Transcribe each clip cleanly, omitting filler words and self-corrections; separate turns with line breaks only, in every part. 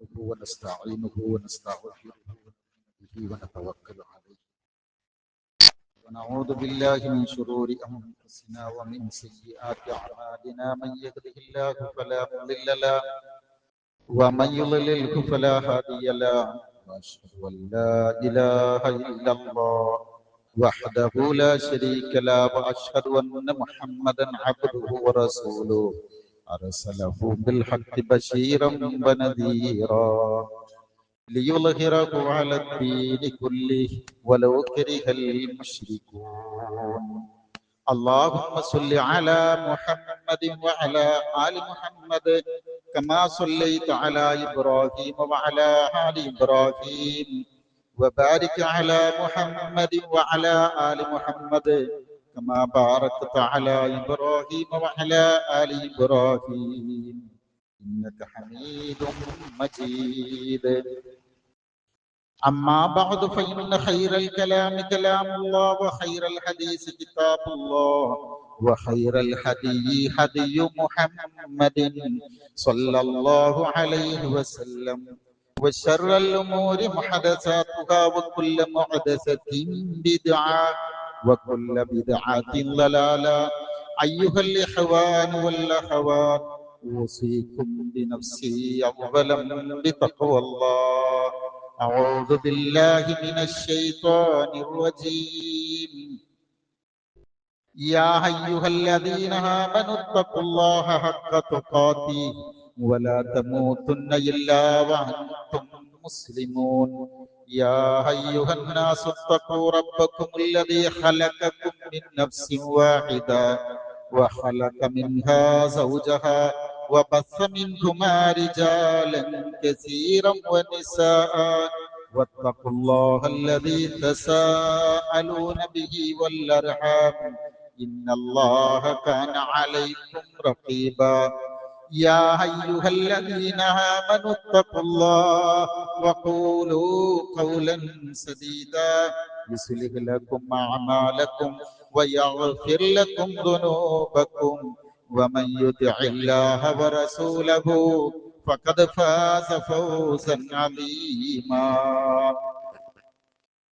نحمده ونستعينه ونستغفره ونتوكل عليه ونعوذ بالله من شرور أنفسنا ومن سيئات أعمالنا من يهده الله فلا مضل له ومن يضلله فلا هادي له وأشهد أن لا إله إلا الله وحده لا شريك له وأشهد أن محمدا عبده ورسوله أرسله بالحق بشيرا ونذيرا ليظهره على الدين كله ولو كره المشركون اللهم صل على محمد وعلى آل محمد كما صليت على إبراهيم وعلى آل إبراهيم وبارك على محمد وعلى آل محمد كما باركت على إبراهيم وعلى آل إبراهيم إنك حميد مجيد أما بعد فإن خير الكلام كلام الله وخير الحديث كتاب الله وخير الهدي هدي محمد صلى الله عليه وسلم وشر الأمور محدثاتها وكل محدثة بدعة وكل بدعة ضلالة أيها الإخوان والأخوات أوصيكم بنفسي أولا بتقوى الله أعوذ بالله من الشيطان الرجيم يا أيها الذين آمنوا اتقوا الله حق تقاته ولا تموتن إلا وأنتم مسلمون يا أيها الناس اتقوا ربكم الذي خلقكم من نفس واحدة وخلق منها زوجها وبث منهما رجالا كثيرا ونساء واتقوا الله الذي تساءلون به والأرحام إن الله كان عليكم رقيبا يا أيها الذين آمنوا اتقوا الله وقولوا قولا سديدا يصلح لكم أعمالكم ويغفر لكم ذنوبكم ومن يطع الله ورسوله فقد فاز فوزا عظيما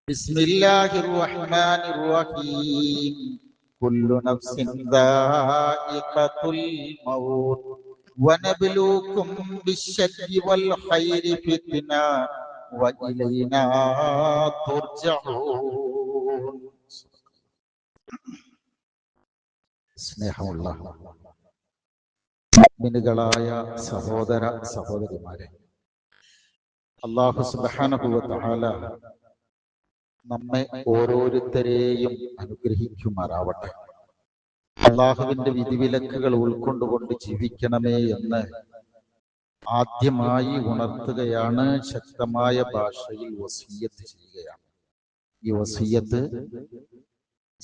بسم الله الرحمن الرحيم كل نفس ذائقة الموت ونبلوكم بالشر والخير فتنة وإلينا ترجعون സ്നേഹമുള്ള മുഅ്മിനുകളായ സഹോദര സഹോദരിമാരെ, അല്ലാഹു സുബ്ഹാനഹു വ തആല നമ്മെ ഓരോരുത്തരെയും അനുഗ്രഹിക്കുമാറാവട്ടെ. അള്ളാഹുവിന്റെ വിധിവിലക്കുകൾ ഉൾക്കൊണ്ടുകൊണ്ട് ജീവിക്കണമേ എന്ന് ആദ്യമായി ഉണർത്തുകയാണ്, ശക്തമായ ഭാഷയിൽ വസിയ്യത്ത് ചെയ്യുകയാണ്. ഈ വസിയ്യത്ത്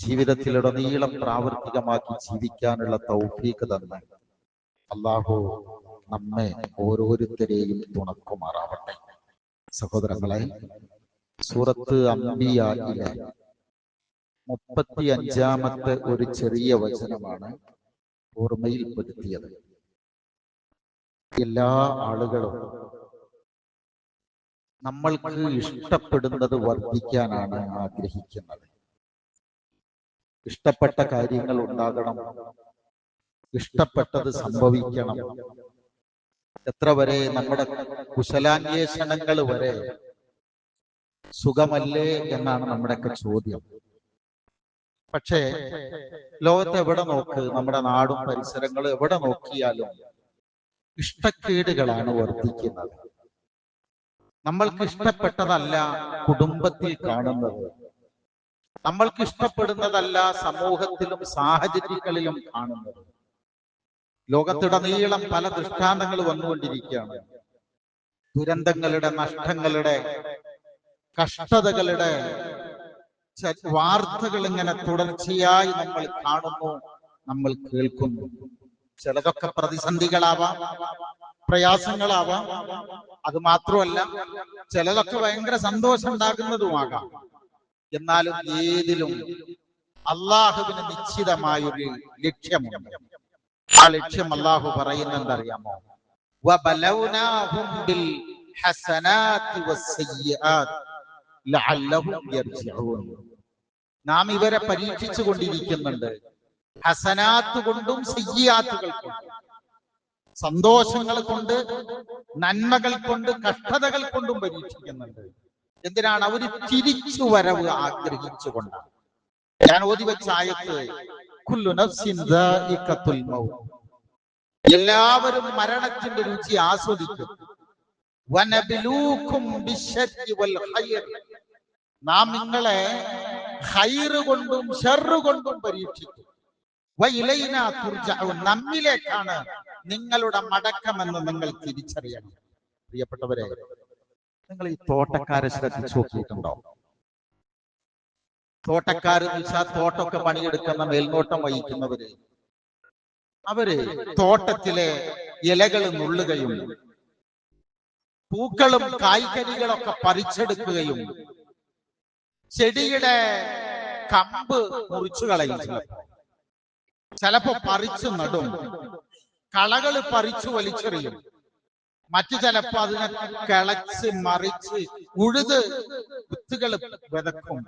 ജീവിതത്തിലുടനീളം പ്രാവർത്തികമാക്കി ജീവിക്കാനുള്ള തൗഫീഖ് തന്നെ അള്ളാഹു നമ്മെ ഓരോരുത്തരെയും തുണക്കുമാറാവട്ടെ. സഹോദരങ്ങളെ, സൂറത്ത് അംബിയായിലെ 35-ാമത്തെ ഒരു ചെറിയ വചനമാണ് ഓർമ്മയിൽപ്പെടുത്തിയത്. എല്ലാ ആളുകളും നമ്മൾക്ക് ഇഷ്ടപ്പെടുന്നത് വർദ്ധിക്കാനാണ് ആഗ്രഹിക്കുന്നത്. ഇഷ്ടപ്പെട്ട കാര്യങ്ങൾ ഉണ്ടാകണം, ഇഷ്ടപ്പെട്ടത് സംഭവിക്കണം. എത്ര വരെ നമ്മുടെ കുശലാന്വേഷണങ്ങൾ വരെ സുഖമല്ലേ എന്നാണ് നമ്മുടെയൊക്കെ ചോദ്യം. പക്ഷേ ലോകത്ത് എവിടെ നോക്ക്, നമ്മുടെ നാടും പരിസരങ്ങളും എവിടെ നോക്കിയാലും ഇഷ്ടക്കേടുകളാണ് വർദ്ധിക്കുന്നത്. നമ്മൾക്ക് ഇഷ്ടപ്പെട്ടതല്ല കുടുംബത്തിൽ കാണുന്നത്, നമ്മൾക്ക് ഇഷ്ടപ്പെടുന്നതല്ല സമൂഹത്തിലും സാഹചര്യങ്ങളിലും കാണുന്നത്. ലോകത്തുടനീളം പല ദൃഷ്ടാന്തങ്ങൾ വന്നുകൊണ്ടിരിക്കുകയാണ്. ദുരന്തങ്ങളുടെ, നഷ്ടങ്ങളുടെ, കഷ്ടതകളുടെ വാർത്തകൾ ഇങ്ങനെ തുടർച്ചയായി നമ്മൾ കാണുന്നു, നമ്മൾ കേൾക്കുന്നു. ചിലതൊക്കെ പ്രതിസന്ധികളാവാം, പ്രയാസങ്ങളാവാം. അത് മാത്രമല്ല, ചിലതൊക്കെ ഭയങ്കര സന്തോഷം ഉണ്ടാകുന്നതുമാകാം. എന്നാലും ഏതിലും അള്ളാഹുവിന് നിശ്ചിതമായൊരു ലക്ഷ്യമുണ്ട്. ആ ലക്ഷ്യം അള്ളാഹു പറയുന്നത് എന്തറിയാമോ? ഹസനാതി വസ്സയ്യിആത് ലഅല്ലഹും യർജിഊൻ. നാം ഇവരെ പരീക്ഷിച്ചു കൊണ്ടിരിക്കുന്നുണ്ട്. ഹസനാത്ത് കൊണ്ടും സയ്യിആത്തുകൾ കൊണ്ടും, സന്തോഷങ്ങൾ കൊണ്ട്, നന്മകൾ കൊണ്ട്, കഷ്ടതകൾ കൊണ്ടും പരീക്ഷിക്കുന്നുണ്ട്. എന്തിനാണ്? അവര് തിരിച്ചു വരവ് ആഗ്രഹിച്ചുകൊണ്ടാണ്. ഞാൻ ഓതി വെച്ച ആയത്ത് കുല്ലു നഫ്സിൻ ദാഇഖത്തുൽ മൗത്ത്, എല്ലാവരും മരണത്തിന്റെ രുചി ആസ്വദിക്കും. വനബ്ലൂക്കും ബിശ്ശർരി വൽ ഖൈർ, നാം നിങ്ങളെ ഖൈറ് കൊണ്ടും ശർറ് കൊണ്ടും പരീക്ഷിക്കും. വഇലൈനാ തുർജഊൻ, നമ്മിലേക്കാണ് നിങ്ങളുടെ മടക്കമെന്ന് നിങ്ങൾ തിരിച്ചറിയണം. പ്രിയപ്പെട്ടവരെ, നിങ്ങൾ ഈ തോട്ടക്കാരെ ശ്രദ്ധിച്ചു നോക്കിയിട്ടുണ്ടോ? തോട്ടക്കാര് വെച്ചാൽ തോട്ടമൊക്കെ പണിയെടുക്കുന്ന മേൽനോട്ടം വഹിക്കുന്നവര്, അവര് തോട്ടത്തിലെ ഇലകൾ നുള്ളുകയും പൂക്കളും കായ്കനികളൊക്കെ പറിച്ചെടുക്കുകയും ചെടിയുടെ കമ്പ് മുറിച്ചു കളയും. ചിലപ്പോ പറിച്ചു നടും, കളകള് പറിച്ചു വലിച്ചെറിയും. മറ്റു ചിലപ്പോ അതിനെ കിളച്ച് മറിച്ച് ഉഴുത് വിത്തുകൾ വിതക്കും.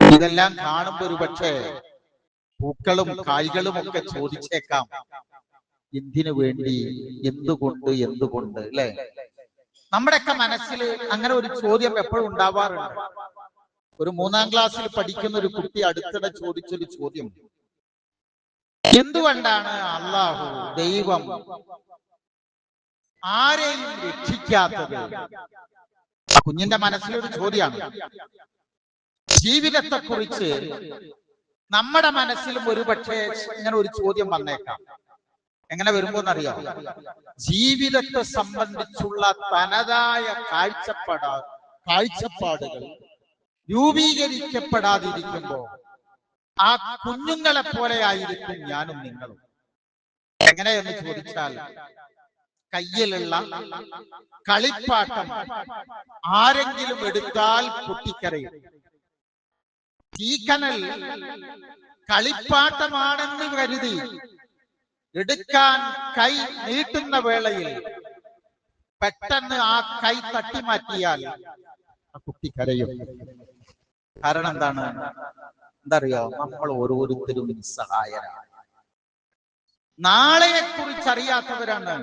ഇതെല്ലാം കാണുമ്പോ ഒരു പക്ഷേ പൂക്കളും കായ്കളും ഒക്കെ ചോദിച്ചേക്കാം, എന്തിനു വേണ്ടി, എന്തുകൊണ്ട് അല്ലെ? നമ്മുടെയൊക്കെ മനസ്സിൽ അങ്ങനെ ഒരു ചോദ്യം എപ്പോഴും ഉണ്ടാവാറുണ്ട്. ഒരു 3ാം ക്ലാസ്സിൽ പഠിക്കുന്ന ഒരു കുട്ടി അടുത്തിടെ ചോദിച്ചൊരു ചോദ്യം, എന്തുകൊണ്ടാണ് അല്ലാഹു, ദൈവം ആരെയും രക്ഷിക്കാത്തത്? കുഞ്ഞിന്റെ മനസ്സിലൊരു ചോദ്യമാണ്. ജീവിതത്തെ കുറിച്ച് നമ്മുടെ മനസ്സിലും ഒരുപക്ഷെ ഇങ്ങനെ ഒരു ചോദ്യം വന്നേക്കാം. എങ്ങനെ വരുമ്പോന്നറിയാം? ജീവിതത്തെ സംബന്ധിച്ചുള്ള തനതായ കാഴ്ചപ്പാടുകൾ രൂപീകരിക്കപ്പെടാതിരിക്കുമ്പോ ആ കുഞ്ഞുങ്ങളെ പോലെ ആയിരിക്കും ഞാനും നിങ്ങളും. എങ്ങനെയെന്ന് ചോദിച്ചാൽ, കയ്യിലുള്ള കളിപ്പാട്ടം ആരെങ്കിലും എടുത്താൽ പൊട്ടിക്കരയും. തീക്കനൽ കളിപ്പാട്ടമാണെന്ന് കരുതി എടുക്കാൻ കൈ നീട്ടുന്ന വേളയിൽ പെട്ടെന്ന് ആ കൈ തട്ടിമാറ്റിയാൽ ആ കുട്ടി കരയും. കാരണം എന്താണ്? എന്തറിയോ? നമ്മൾ ഓരോരുത്തരും നിസ്സഹായരാണ്. നാളെയെ കുറിച്ച് അറിയാത്തവരാണ്.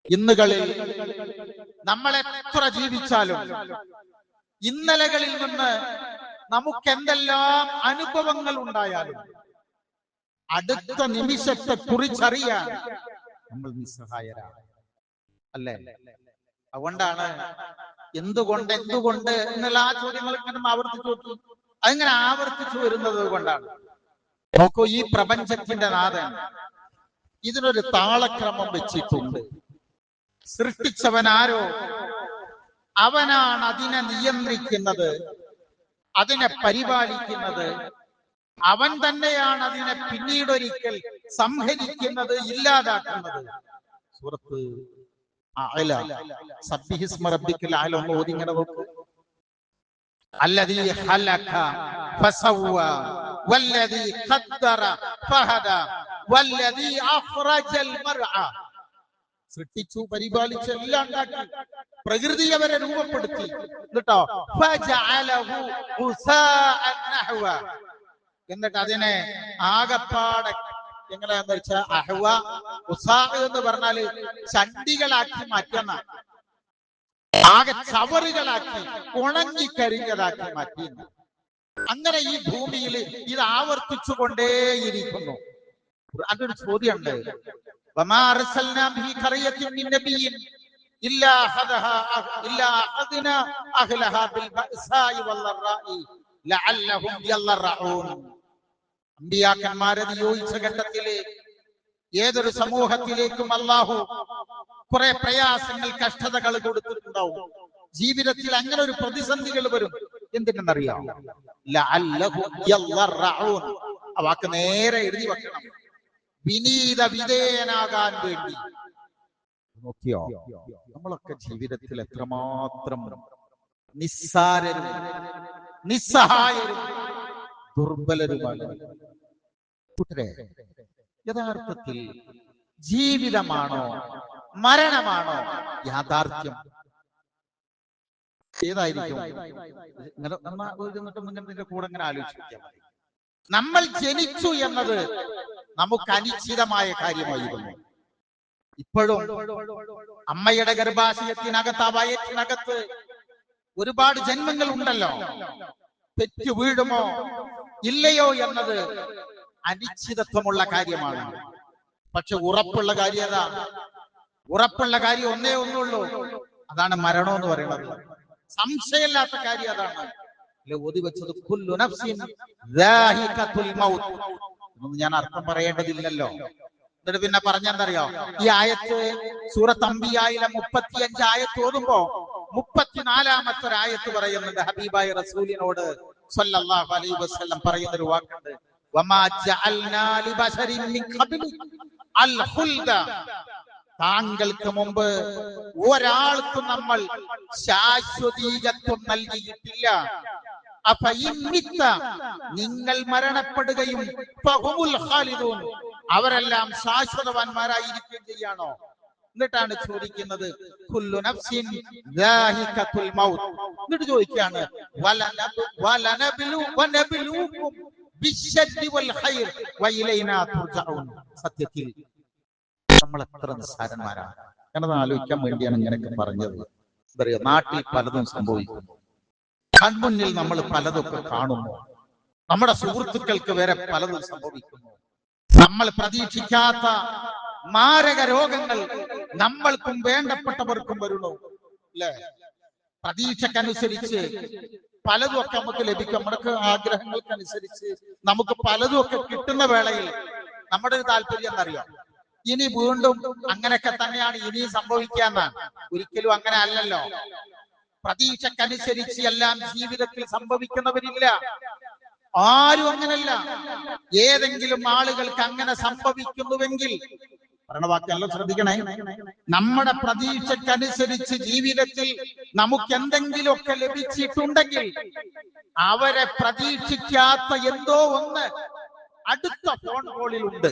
ഇന്നുകളിൽ നമ്മൾ എത്ര ജീവിച്ചാലും ഇന്നലകളിൽ നിന്ന് നമുക്ക് എന്തെല്ലാം അനുഭവങ്ങൾ ഉണ്ടായാലും അടുത്ത നിമിഷത്തെ കുറിച്ചറിയാൻ നമ്മൾ നിസ്സഹായരാണ്, അല്ലേ? അതുകൊണ്ടാണ് എന്തുകൊണ്ട് എന്നുള്ള ആ ചോദ്യങ്ങൾ ഇങ്ങനെ ആവർത്തിച്ചു. അതിങ്ങനെ ആവർത്തിച്ചു വരുന്നത് കൊണ്ടാണ്. നോക്കൂ, ഈ പ്രപഞ്ചത്തിന്റെ നാഥൻ ഇതിനൊരു താളക്രമം വെച്ചിട്ടുണ്ട്. സൃഷ്ടിച്ചവനാരോ അവനാണ് അതിനെ നിയന്ത്രിക്കുന്നത്, അതിനെ പരിപാലിക്കുന്നത്. അവൻ തന്നെയാണ് അതിനെ പിന്നീടൊരിക്കൽ സംഹരിക്കുന്നത്, ഇല്ലാതാക്കുന്നത്. സൂറത്ത് അഅല, സബ്ബിഹിസ്മ റബ്ബിക്കൽ അഅല ഒന്ന് ഓതി ഇങ്ങനെ നോക്ക്. അല്ലദീ ഖലഖ ഫസവ്വ വല്ലദീ ഖദ്ദറ ഫഹദ വല്ലദീ അഖ്റജൽ മർഅ. സൃഷ്ടിച്ചു, പരിപാലിച്ചു, എല്ലാം ഉണ്ടാക്കി, പ്രകൃതി അവരെ രൂപപ്പെടുത്തി. എന്നിട്ടോ ഫജഅലഹു ഖുസാഅൻ നഹ്വ, എന്നിട്ട് അതിനെ ആകപ്പാടെ എങ്ങനെയാന്ന് വെച്ചാൽ അഹ്വ ഉസാ എന്ന് പറഞ്ഞാല് ചണ്ടികളാക്കി മാറ്റുന്ന, ആകെ ചവറുകളാക്കി ഉണങ്ങിക്കരിഞ്ഞതാക്കി മാറ്റി. അങ്ങനെ ഈ ഭൂമിയിൽ ഇത് ആവർത്തിച്ചു കൊണ്ടേയിരിക്കുന്നു. അതൊരു ചോദ്യമുണ്ട്. വമാ അർസൽനാ ബിഹി ഖറിയത്തിൻ മിൻ നബിയ്യിൻ ഇല്ലാ അഖദ്നാ അഹ്ലഹാ ബിൽ ബഅസാഇ വൽ ളറാഇ ലഅല്ലഹും യല്ലറഊൻ. അമ്പിയാക്കന്മാരെ നിയോഗിച്ച ഘട്ടത്തില് ഏതൊരു സമൂഹത്തിലേക്കും അല്ലാഹു കുറെ പ്രയാസങ്ങൾ, കഷ്ടതകൾ കൊടുത്തിട്ടുണ്ടാവും. ജീവിതത്തിൽ അങ്ങനെ ഒരു പ്രതിസന്ധികൾ വരും. എന്തിനെന്നറിയാം? ലഅല്ലഹും യല്ലറഊൻ. ആ വാക്ക് നേരെ എഴുതി വെക്കണം. വിനീത വിധേയനാകാൻ വേണ്ടി. നോക്കിയോ, നമ്മളൊക്കെ ജീവിതത്തിൽ എത്രമാത്രം നിസ്സാരരും നിസ്സഹായരും ദുർബലരുമാണ്. കൂട്ടരെ, യഥാർത്ഥത്തിൽ ജീവിതമാണോ മരണമാണോ യാഥാർത്ഥ്യം? ഏതായിരിക്കും? നിന്റെ കൂടെ ഇങ്ങനെ ആലോചിക്കാൻ മതി. നമ്മൾ ജനിച്ചു എന്നത് നമുക്ക് അനിശ്ചിതമായ കാര്യമായിരുന്നു. ഇപ്പോഴും അമ്മയുടെ ഗർഭാശയത്തിനകത്ത്, ആ വയറ്റിനകത്ത് ഒരുപാട് ജന്മങ്ങൾ ഉണ്ടല്ലോ. തെറ്റു വീഴുമോ ഇല്ലയോ എന്നത് അനിശ്ചിതത്വമുള്ള കാര്യമാണ്. പക്ഷെ ഉറപ്പുള്ള കാര്യം ഏതാ? ഉറപ്പുള്ള കാര്യം ഒന്നേ ഒന്നുള്ളൂ, അതാണ് മരണം എന്ന് പറയുന്നത്. സംശയമില്ലാത്ത കാര്യം അതാണ്. ഓതി വെച്ചത് കുല്ലു നഫ്സിൻ ദാഹിഖത്തുൽ മൗത്ത് എന്നൊന്നും ഞാൻ അർത്ഥം പറയേണ്ടതില്ലല്ലോ. എന്നിട്ട് പിന്നെ പറഞ്ഞെന്തറിയോ? ഈ ആയത്ത് സൂറത്ത് അംബിയായിലെ 35 ആയത്ത് ഓതുമ്പോ 34-ാമത്തെ ആയത്ത് പറയുന്നുണ്ട്. ഹബീബായ റസൂലിനോട് സ്വല്ലല്ലാഹു അലൈഹി വസല്ലം പറയുന്ന ഒരു വാക്കുണ്ട്, വമാ ജഅൽനാ ലിബശരിൻ മിൻ ഖബ്ലി അൽ ഖുൽദ. താങ്കൾക്ക് മുമ്പ് ഒരാൾക്കും നമ്മൾ ശാശ്വതീകത്വം നൽകിയിട്ടില്ല. നിങ്ങൾ മരണപ്പെടുകയും അവരെല്ലാം ശാശ്വതവാന്മാരായിരിക്കുകയും ചെയ്യാണോ? എന്നിട്ടാണ് ചോദിക്കുന്നത് കുല്ലു നഫ്സിൻ ദാഹിഖത്തുൽ മൗത്ത്. എന്നിട്ട് ചോദിക്കുകയാണ് വനബ്ലുവും ബിശ്ശദ്ദി വൽ ഖൈർ വഇലൈനാ തുർജഊൻ. സത്യത്തിൽ നമ്മൾ എത്ര നിസ്സാരന്മാരാണ് എന്നത് ആലോചിക്കാൻ വേണ്ടിയാണ് ഇങ്ങനെയൊക്കെ പറഞ്ഞത്. നാട്ടിൽ പലതും സംഭവിക്കുന്നു, കൺമുന്നിൽ നമ്മൾ പലതൊക്കെ കാണുന്നു, നമ്മുടെ സുഹൃത്തുക്കൾക്ക് വരെ പലതും സംഭവിക്കുന്നു. നമ്മൾ പ്രതീക്ഷിക്കാത്ത മാരക രോഗങ്ങൾ നമ്മൾക്കും വേണ്ടപ്പെട്ടവർക്കും വരുന്നു, അല്ലെ? പ്രതീക്ഷക്കനുസരിച്ച് പലതും ഒക്കെ നമുക്ക് ലഭിക്കും. നമ്മുടെ ആഗ്രഹങ്ങൾക്കനുസരിച്ച് നമുക്ക് പലതും ഒക്കെ കിട്ടുന്ന വേളയിൽ നമ്മുടെ ഒരു താല്പര്യം എന്നറിയാം, ഇനി വീണ്ടും അങ്ങനെയൊക്കെ തന്നെയാണ് ഇനി സംഭവിക്കാന്നാണ്. ഒരിക്കലും അങ്ങനെ അല്ലല്ലോ. പ്രതീക്ഷക്കനുസരിച്ച് എല്ലാം ജീവിതത്തിൽ സംഭവിക്കുന്നവരില്ല, ആരും അങ്ങനല്ല. ഏതെങ്കിലും ആളുകൾക്ക് അങ്ങനെ സംഭവിക്കുന്നുവെങ്കിൽ ഭരണവാക്യല്ലോ ശ്രദ്ധിക്കണേ, നമ്മുടെ പ്രതീക്ഷക്കനുസരിച്ച് ജീവിതത്തിൽ നമുക്ക് എന്തെങ്കിലുമൊക്കെ ലഭിച്ചിട്ടുണ്ടെങ്കിൽ അവരെ പ്രതീക്ഷിക്കാത്ത എന്തോ ഒന്ന് അടുത്ത ഫോൺ കോളിലുണ്ട്,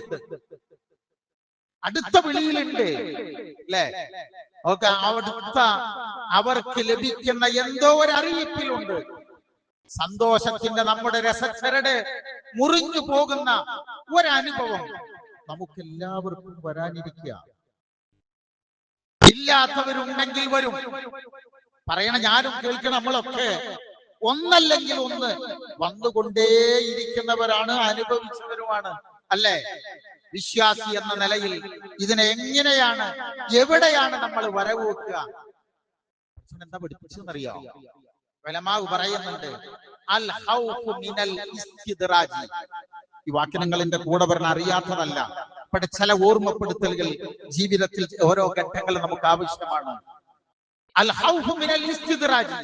അടുത്ത വിളിയിലുണ്ട്, അല്ലെ? അവർക്ക് ലഭിക്കുന്ന എന്തോ ഒരു അറിയിപ്പിലുണ്ട്. സന്തോഷത്തിന്റെ നമ്മുടെ രസച്ചരട് മുറിഞ്ഞു പോകുന്ന ഒരനുഭവം നമുക്ക് എല്ലാവർക്കും വരാനിരിക്കുക. ഇല്ലാത്തവരുണ്ടെങ്കിൽ വരും. പറയണ ഞാനും കേൾക്കണം, നമ്മളൊക്കെ ഒന്നല്ലെങ്കിൽ ഒന്ന് വന്നുകൊണ്ടേയിരിക്കുന്നവരാണ്, അനുഭവിച്ചവരുമാണ്, അല്ലേ? വിശ്വാസി എന്ന നിലയിൽ ഇതിനെ എങ്ങനെയാണ്, എവിടെയാണ് നമ്മൾ വരവ് വെക്കുക? എന്താ പഠിപ്പിച്ചെന്നറിയോ? ഉലമാവ് പറയുന്നുണ്ട്, അൽ ഖൗഫു മിനൽ ഇസ്തിദ്റാജി. ഈ വാക്ക് നിങ്ങളുടെ കൂടെ പറഞ്ഞ അറിയാത്തതല്ല, പക്ഷെ ചില ഓർമ്മപ്പെടുത്തലുകൾ ജീവിതത്തിൽ ഓരോ ഘട്ടങ്ങൾ നമുക്ക് ആവശ്യമാണ്. അൽ ഖൗഫു മിനൽ ഇസ്തിദ്റാജി.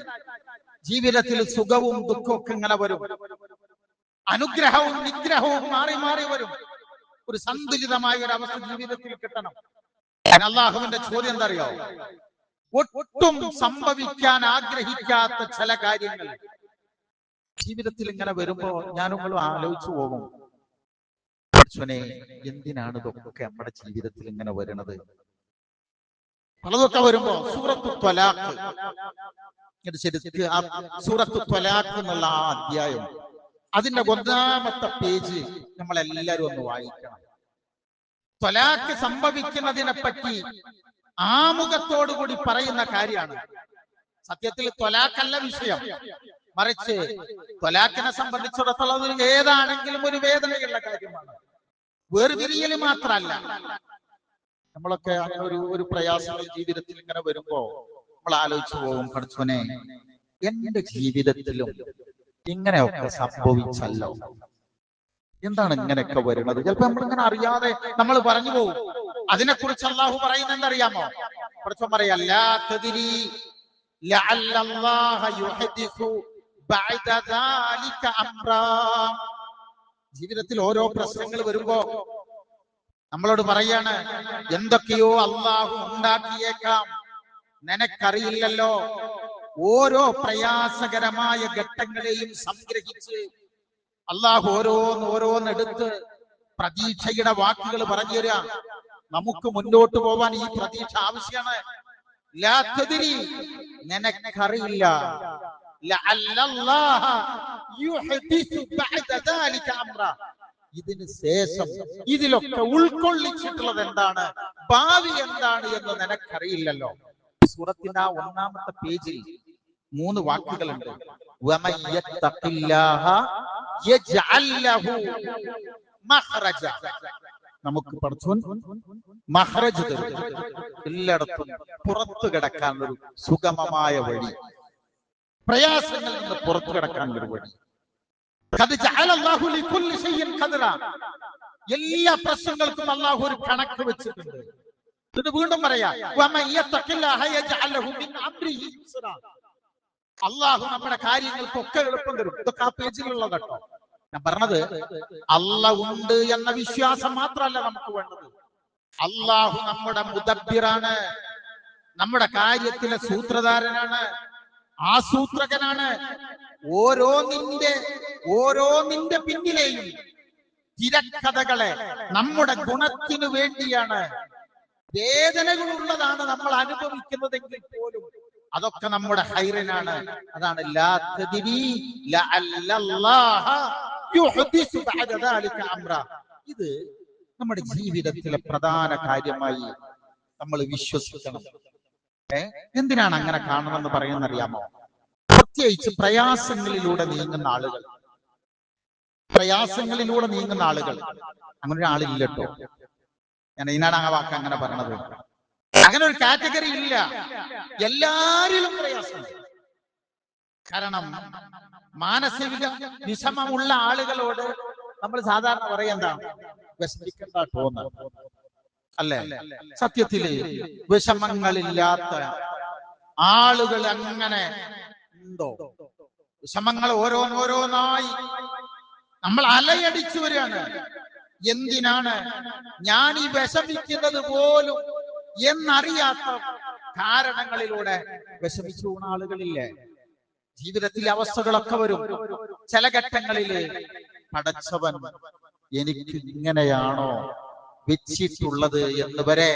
ജീവിതത്തിൽ സുഖവും ദുഃഖവും ഒക്കെ ഇങ്ങനെ വരും, അനുഗ്രഹവും നിഗ്രഹവും മാറി മാറി വരും. ഒരു സന്തുലിതമായ ഒരു അവസ്ഥ ജീവിതത്തിൽ കിട്ടണം. അല്ലാഹുവിന്റെ ചോദ്യം എന്താ അറിയോ? ഒട്ടും സംഭവിക്കാൻ ആഗ്രഹിക്കാത്ത ചില കാര്യങ്ങൾ ജീവിതത്തിൽ ഇങ്ങനെ വരുമ്പോ ഞാനും ആലോചിച്ചു പോകും, എന്തിനാണ് ഇതൊക്കെ നമ്മുടെ ജീവിതത്തിൽ ഇങ്ങനെ വരുന്നത്? പലതൊക്കെ വരുമ്പോ സൂറത്തു ത്വലാഖ്, സൂറത്തു ത്വലാഖ് എന്നുള്ള ആ അധ്യായം, അതിന്റെ 1-ാമത്തെ പേജ് നമ്മളെല്ലാരും ഒന്ന് വായിക്കണം. ത്വലാഖ് സംഭവിക്കുന്നതിനെ പറ്റി ആമുഖത്തോടുകൂടി പറയുന്ന കാര്യമാണ്. സത്യത്തിൽ ത്വലാഖല്ല വിഷയം, മറിച്ച് ത്വലാഖിനെ സംബന്ധിച്ചിടത്തോളം ഏതാണെങ്കിലും ഒരു വേദനയുള്ള കാര്യമാണ്, വേർപിരിയല് മാത്രമല്ല. നമ്മളൊക്കെ ഒരു പ്രയാസങ്ങൾ ജീവിതത്തിൽ ഇങ്ങനെ വരുമ്പോ നമ്മൾ ആലോചിച്ചു പോകും, പഠിച്ചവനെ എന്റെ ജീവിതത്തിലും ഇങ്ങനെയൊക്കെ സംഭവിച്ചല്ലോ, എന്താണ് ഇങ്ങനെയൊക്കെ വരുന്നത്? ചിലപ്പോ നമ്മളിങ്ങനെ അറിയാതെ നമ്മൾ പറഞ്ഞു പോകും. അതിനെക്കുറിച്ച് അള്ളാഹു പറയുന്നത് എന്തറിയാമോ? പഠിച്ചവൻ പറയാ, ലാ തദ്രി ലഅല്ലല്ലാഹ യുഹദിസു ബഅദ ദാലിക അംറാ. ജീവിതത്തിൽ ഓരോ പ്രശ്നങ്ങൾ വരുമ്പോ നമ്മളോട് പറയാണ്, എന്തൊക്കെയോ അള്ളാഹു ഉണ്ടാക്കിയേക്കാം, നിനക്കറിയില്ലല്ലോ. ഓരോ പ്രയാസകരമായ ഘട്ടങ്ങളെയും സംഗ്രഹിച്ച് അള്ളാഹു ഓരോന്നെടുത്ത് പ്രതീക്ഷയുടെ വാക്കുകൾ പറഞ്ഞു തരാം. നമുക്ക് മുന്നോട്ട് പോവാൻ ഈ പ്രതീക്ഷ ആവശ്യമാണ്. ലാ തദ്രി, നിനക്കറിയില്ല. ലഅല്ലല്ലാഹ യുഹദിസു ബഅദ ദാലിക അംറ, ഇതിന് ശേഷം ഇതിലൊക്കെ ഉൾക്കൊള്ളിച്ചിട്ടുള്ളത് എന്താണ്, ഭാവി എന്താണ് എന്ന് നിനക്കറിയില്ലല്ലോ. സൂറത്തിന്റെ ആ 1-ാമത്തെ പേജിൽ 3 വാക്കുകളുണ്ട്. വമൻ യത്തഖില്ലാഹ യജ്അൽ ലഹു മഖ്റജ, നമുക്ക് പടച്ചോൻ മഖ്റജ് തരും, എല്ലായിടത്തും പുറത്തു കിടക്കാൻ ഒരു സുഗമമായ വഴി, പ്രയാസങ്ങളിൽ നിന്ന് പുറത്തു കിടക്കാൻ ഒരു വഴി. ഖദ് ജഅല അല്ലാഹു ലികുല്ലി ശൈഇൻ ഖദറ, എല്ലാ പ്രശ്നങ്ങൾക്കും അല്ലാഹു ഒരു കണക്ക് വെച്ചിട്ടുണ്ട്. ഇത് വീണ്ടും പറയാം, വമൻ യത്തഖില്ലാഹ യജ്അൽ ലഹു മിൻ അംരിഹി യുസ്റ, അല്ലാഹു നമ്മുടെ കാര്യങ്ങൾക്കൊക്കെ എളുപ്പം തരും. ഇതൊക്കെ ആ പേജിലുള്ള കേട്ടോ. ഞാൻ പറഞ്ഞത് അല്ലാഹു ഉണ്ട് എന്ന വിശ്വാസം മാത്രമല്ല നമുക്ക് വേണ്ടത്. അല്ലാഹു നമ്മുടെ മുദബ്ബിറാണ്, നമ്മുടെ കാര്യത്തിലെ സൂത്രധാരനാണ്, ആസൂത്രകനാണ്. ഓരോന്നിന്റെ പിന്നിലെയും തിരക്കഥകളെ നമ്മുടെ ഗുണത്തിനു വേണ്ടിയാണ്. വേദനകളുള്ളതാണ് നമ്മൾ അനുഭവിക്കുന്നതെങ്കിൽ പോലും അതൊക്കെ നമ്മുടെ ഹൈറിനാണ്. അതാണ് ലാ തദ്രി ലഅല്ലല്ലാഹ യുഹദിസു ബഅദ ദാലിക അംറ. ഇത് നമ്മുടെ ജീവിതത്തിലെ പ്രധാന കാര്യമായി നമ്മൾ വിശ്വസിക്കണം. എന്തിനാണ് അങ്ങനെ കാണണമെന്ന് പറയുന്നറിയാമോ? പ്രത്യേകിച്ച് പ്രയാസങ്ങളിലൂടെ നീങ്ങുന്ന ആളുകൾ, അങ്ങനെ ഒരാളില്ല കേട്ടോ. ഞാൻ ഇതിനാണ് ആ വാക്ക് അങ്ങനെ പറഞ്ഞത്. അങ്ങനെ ഒരു കാറ്റഗറി ഇല്ല, എല്ലാരിലും പ്രയാസമുണ്ട്. കാരണം മാനസിക വിഷമമുള്ള ആളുകളോട് നമ്മൾ സാധാരണ പറയുന്നതാണ് വിഷമിക്കണ്ട തോന്നുന്നത്, അല്ലേ? സത്യത്തില് വിഷമങ്ങളില്ലാത്ത ആളുകൾ അങ്ങനെ ഉണ്ടോ? വിഷമങ്ങൾ ഓരോന്നായി നമ്മൾ അലയടിച്ചു വരികയാണ്. എന്തിനാണ് ഞാൻ ഈ വിഷമിക്കുന്നത് പോലും എന്നറിയാത്ത കാരണങ്ങളിലൂടെ വിഷമിച്ചു പോകുന്ന ആളുകളില്ലേ? ജീവിതത്തിലെ അവസ്ഥകളൊക്കെ വരും. ചില ഘട്ടങ്ങളില് പടച്ചവൻ എനിക്ക് ഇങ്ങനെയാണോ വെച്ചിട്ടുള്ളത് എന്ന് വരെ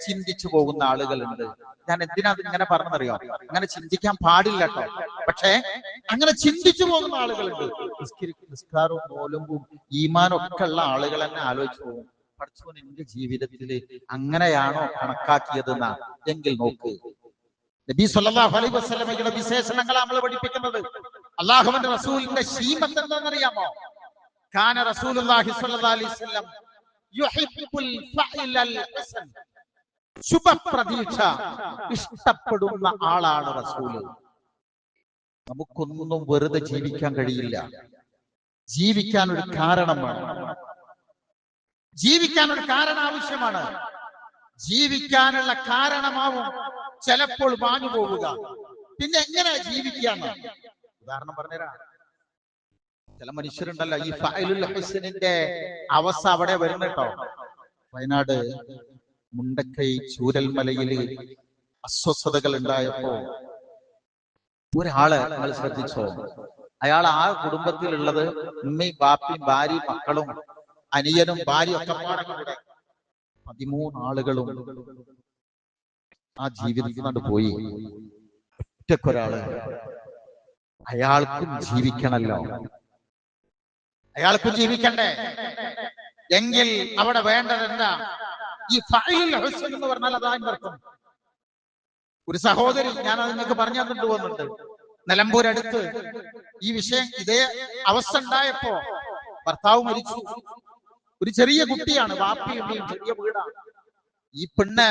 ചിന്തിച്ചു പോകുന്ന ആളുകളുണ്ട്. ഞാൻ എന്തിനാ ഇങ്ങനെ പറഞ്ഞറിയോ? അങ്ങനെ ചിന്തിക്കാൻ പാടില്ല കേട്ടോ. പക്ഷെ അങ്ങനെ ചിന്തിച്ചു പോകുന്ന ആളുകളുണ്ട്. നിസ്കാരവും നോലുമ്പും ഈമാനും ഒക്കെ ഉള്ള ആളുകൾ തന്നെ ആലോചിച്ചു പോകും, പടച്ചവൻ എന്റെ ജീവിതത്തിൽ അങ്ങനെയാണോ കണക്കാക്കിയതെന്നാ. എങ്കിൽ നോക്ക്, നബി സല്ലല്ലാഹു അലൈഹി വസല്ലമയുടെ വിശേഷണങ്ങളാണ് നമ്മൾ പഠിപ്പിക്കുന്നത്. അല്ലാഹുവിന്റെ റസൂലിന്റെ ശീമത്ത് എന്താണെന്നറിയാമോ? കാന റസൂലുള്ളാഹി സ്വല്ലല്ലാഹു അലൈഹി വസല്ലം യുഹിബ്ബുൽ ഫഅലൽ ഹസൻ, ശുഭപ്രതീക്ഷ ഇഷ്ടപ്പെടുന്ന ആളാണ് റസൂല്. നമുക്കൊന്നും വെറുതെ ജീവിക്കാൻ കഴിയില്ല. ജീവിക്കാൻ ഒരു കാരണം വേണം, ജീവിക്കാൻ ഒരു കാരണം ആവശ്യമാണ്. ജീവിക്കാനുള്ള കാരണമാവും ചിലപ്പോൾ മാഞ്ഞു പോവുക. പിന്നെ എങ്ങനെ ജീവിക്കാന്ന് ഉദാഹരണം പറഞ്ഞുതരാം. ചില മനുഷ്യരുണ്ടല്ലോ, ഈ ഫഅലുൽ ഹുസ്നിന്റെ അവസ്ഥ അവിടെ വരുന്നുട്ടോ. വയനാട് മുണ്ടക്കൈ ചൂരൽമലയില് അസ്വസ്ഥതകൾ ഉണ്ടായപ്പോ ഒരാള് നിങ്ങൾ ശ്രദ്ധിച്ചോ? അയാൾ ആ കുടുംബത്തിലുള്ളത് ഉമ്മയും ബാപ്പയും ഭാര്യയും മക്കളും അനിയനും ഭാര്യയും ഒക്കെ കൂടെ 13 ആളുകളും ആ ജീവിതത്തിനോട് പോയി. ഒറ്റക്കൊരാള്. അയാൾക്കും ജീവിക്കണല്ലോ, അയാൾക്കും ജീവിക്കണ്ടേ? എങ്കിൽ അവിടെ വേണ്ടത് എന്താ? ഈ ഫഅലുൽ ഹുസ്ൻ എന്ന് പറഞ്ഞാൽ അതാ അർത്ഥം. ഒരു സഹോദരി, ഞാൻ അത് നിങ്ങൾക്ക് പറഞ്ഞു തന്നിട്ട് പോകുന്നുണ്ട്, നിലമ്പൂർ അടുത്ത് ഈ വിഷയം ഇതേ അവസ്ഥ ഉണ്ടായപ്പോ ഭർത്താവ് മരിച്ചു, ഒരു ചെറിയ കുട്ടിയാണ്, വാപ്പയും ചെറിയ വീടാണ്. ഈ പെണ്ണ്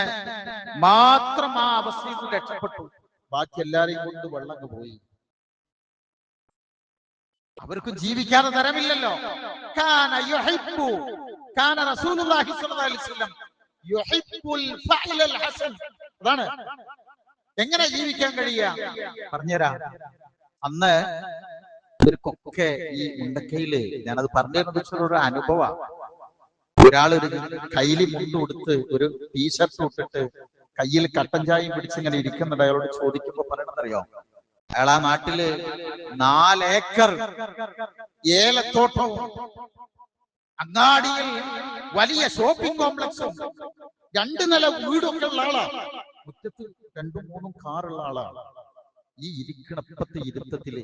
മാത്രം ആ അവസ്ഥയിൽ നിന്ന് രക്ഷപ്പെട്ടു. ബാക്കി എല്ലാരെയും കൊണ്ട് വെള്ളം പോയി. അവർക്കും ജീവിക്കാതെ തരമില്ലല്ലോ. കാന റസൂലുള്ളാഹി സ്വല്ലല്ലാഹു അലൈഹി വസല്ലം യുഹിബ്ബുൽ ഫഅലൽ ഹസൻ. അതാണ് എങ്ങനെ ജീവിക്കാൻ കഴിയുക പറഞ്ഞുതരാം. അന്ന് ഇവർക്കൊക്കെ ഈ മുണ്ടക്കയില്, ഞാനത് പറഞ്ഞിരുന്ന ഒരു അനുഭവം. ഒരാളൊരു കയ്യിൽ മുണ്ട് കൊടുത്ത് ഒരു ടീഷർട്ട് ഇട്ടിട്ട് കയ്യിൽ കട്ടൻ ചായയും പിടിച്ചിങ്ങനെ ഇരിക്കുന്നുണ്ട്. അയാളോട് ചോദിക്കുമ്പോ പറയണതറിയോ? അയാൾ ആ നാട്ടില് 4 ഏക്കർ ഏലത്തോട്ടവും അങ്ങാടിയിൽ വലിയ ഷോപ്പിംഗ് കോംപ്ലക്സും 2 നില വീടൊക്കെ ഉള്ള ആളാ, മുറ്റത്ത് 2-3 കാറുള്ള ആളാണ്. ഈ ഇപ്പത്തെ ഇരുത്തത്തില്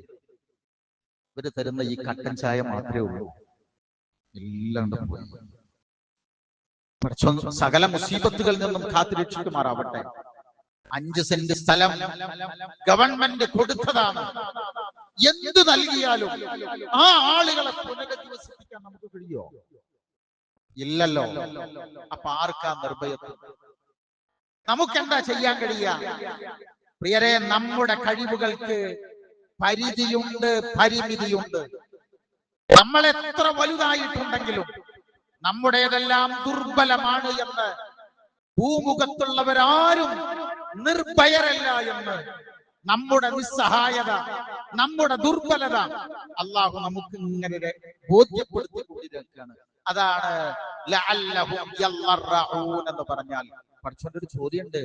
ഇവര് തരുന്ന ഈ കട്ടൻ ചായ മാത്രമേ ഉള്ളൂ. എല്ലാം പോയി. സകല മുസീബത്തുകളിൽ നിന്നും കാത്തുരക്ഷിക്കുമാറാവട്ടെ. 5 സെന്റ് സ്ഥലം ഗവൺമെന്റ് കൊടുത്തതാണ്. എന്ത് നൽകിയാലും ആ ആളുകളെ പുനരധിവസിപ്പിക്കാൻ നമുക്ക് കഴിയോ? ഇല്ലല്ലോ. അപ്പൊ ആർക്കാ നിർഭയത്വം? നമുക്കെന്താ ചെയ്യാൻ കഴിയുക? പ്രിയരെ, നമ്മുടെ കഴിവുകൾക്ക് പരിധിയുണ്ട്, പരിമിതിയുണ്ട്. നമ്മൾ എത്ര വലുതായിട്ടുണ്ടെങ്കിലും നമ്മുടേതെല്ലാം ദുർബലമാണ് എന്ന്, ഭൂമുഖത്തുള്ളവരാരും നിർഭയരല്ല എന്ന്, നമ്മുടെ നിസ്സഹായത, നമ്മുടെ ദുർബലത അള്ളാഹു നമുക്ക് ഇങ്ങനെ ബോധ്യപ്പെടുത്തിക്കൊണ്ടിരിക്കുകയാണ്. അതാണ് ലഅല്ലഹും യല്ലറഊൻ എന്ന് പറഞ്ഞാൽ. പഠിച്ചോണ്ട് ഒരു ചോദ്യമുണ്ട്.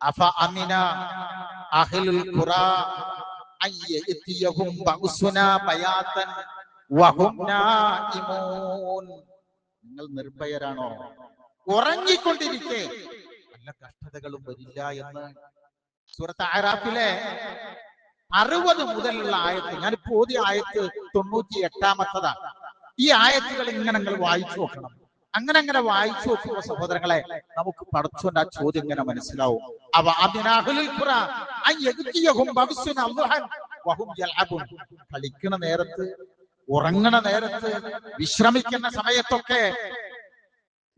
അഫ അമിന അഹ്ലുൽ ഖുറാ അയ്യതിയഹും ബഅസുനാ ബയാതൻ വഹും നായിമൂൻ. നിങ്ങൾ നിർഭയരാണോ? ഉറങ്ങിക്കൊണ്ടിരിക്കെ നല്ല കഷ്ടതകളും വരില്ല എന്ന് സൂറത്ത് അഅറാഫിലെ 60 മുതലുള്ള ആയത്ത്, ഞാനിപ്പോ ഓതിയ ആയത്ത് 98-ാമത്തതാണ്. ഈ ആയത്തുകൾ ഇങ്ങനെ നിങ്ങൾ വായിച്ചു നോക്കണം. അങ്ങനെ വായിച്ചു നോക്കുമ്പോ സഹോദരങ്ങളെ, നമുക്ക് പടച്ചോന്റെ ആ ചോദ്യം ഇങ്ങനെ മനസ്സിലാവും. കളിക്കണ നേരത്ത്, ഉറങ്ങണ നേരത്ത്, വിശ്രമിക്കുന്ന സമയത്തൊക്കെ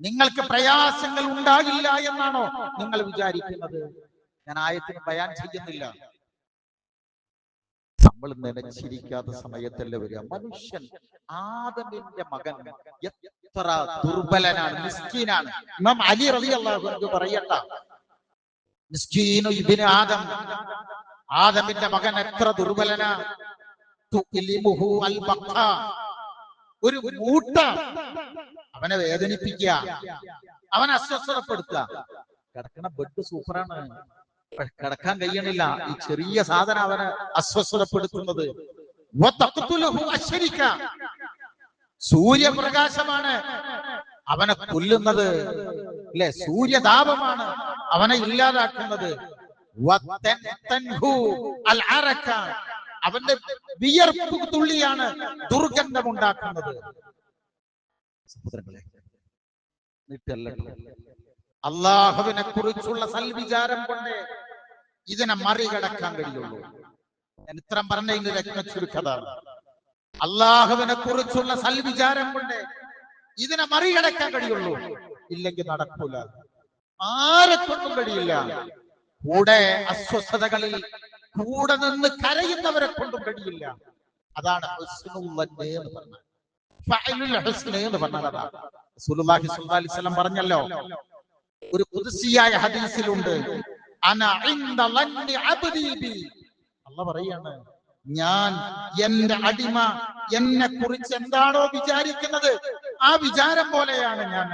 നിങ്ങൾക്ക് പ്രയാസങ്ങൾ ഉണ്ടാകില്ല എന്നാണോ നിങ്ങൾ വിചാരിക്കുന്നത്? ഞാൻ ആയത്തിന് ബയാൻ ചെയ്യുന്നില്ല. നമ്മൾ നനച്ചിരിക്കാത്ത സമയത്തല്ലേ വരിക. മനുഷ്യൻ, ആദമിന്റെ മകൻ എത്ര ദുർബലനാണ്, മിസ്കീനാണ്. ഇമാം അലി റളിയല്ലാഹു അൻഹു പറയണ്ട, മിസ്കീനു ഇബ്നു ആദം, ആദമിന്റെ മകൻ എത്ര ദുർബലനാ. തുലിമുഹു അൽ ബഖ, ഒരു മൂട്ട അവനെ വേദനിപ്പിക്കുക, അവനെ അസ്വസ്ഥതപ്പെടുത്തുക. കിടക്കണ ബെഡ് സൂപ്പറാണ്, കിടക്കാൻ കഴിയണില്ല, ഈ ചെറിയ സാധനം അവനെ അസ്വസ്ഥതപ്പെടുത്തുന്നത്. സൂര്യപ്രകാശമാണ് അവനെ കൊല്ലുന്നത്, അല്ലെ? സൂര്യതാപമാണ് അവനെ ഇല്ലാതാക്കുന്നത്. അവന്റെ വിയർപ്പ് തുള്ളിയാണ് ദുർഗന്ധമുണ്ടാക്കുന്നത്. അള്ളാഹുവിനെ കുറിച്ചുള്ള സൽവിചാരം കൊണ്ട് ഇതിനെ മറികടക്കാൻ കഴിയുള്ളൂ. ഞാൻ ഇത്രം പറഞ്ഞതിന്റെ രത്ന ചുരുക്കതാണ്. അള്ളാഹുവിനെ കുറിച്ചുള്ള സൽവിചാരം കൊണ്ട് ഇതിനെ മറികടക്കാൻ കഴിയുള്ളൂ. ഇല്ലെങ്കിൽ നടക്കൂല, ആരെക്കൊണ്ടും കഴിയില്ല. കൂടെ അസ്വസ്ഥതകളിൽ കൂടെ നിന്ന് കരയുന്നവരെ കൊണ്ടും കഴിയില്ല. അതാണ് ഹുസ്നുൽ വജ്ഹ് എന്ന് പറഞ്ഞത്. ഫഅലുൽ ഹുസ്ന എന്ന് പറഞ്ഞത് അതാണ്. റസൂലുള്ളാഹി സ്വല്ലല്ലാഹി അലൈഹി വസല്ലം പറഞ്ഞല്ലോ, ഒരു ഖുദ്സിയായ ഹദീസിലുണ്ട്, അന ഇൻദ ലന്നി അബ്ദി ബി. അല്ലാഹു പറയാണ്, ഞാൻ എന്റെ അടിമ എന്നെ കുറിച്ച് എന്താണോ വിചാരിക്കുന്നത് ആ വിചാരം പോലെയാണ് ഞാൻ.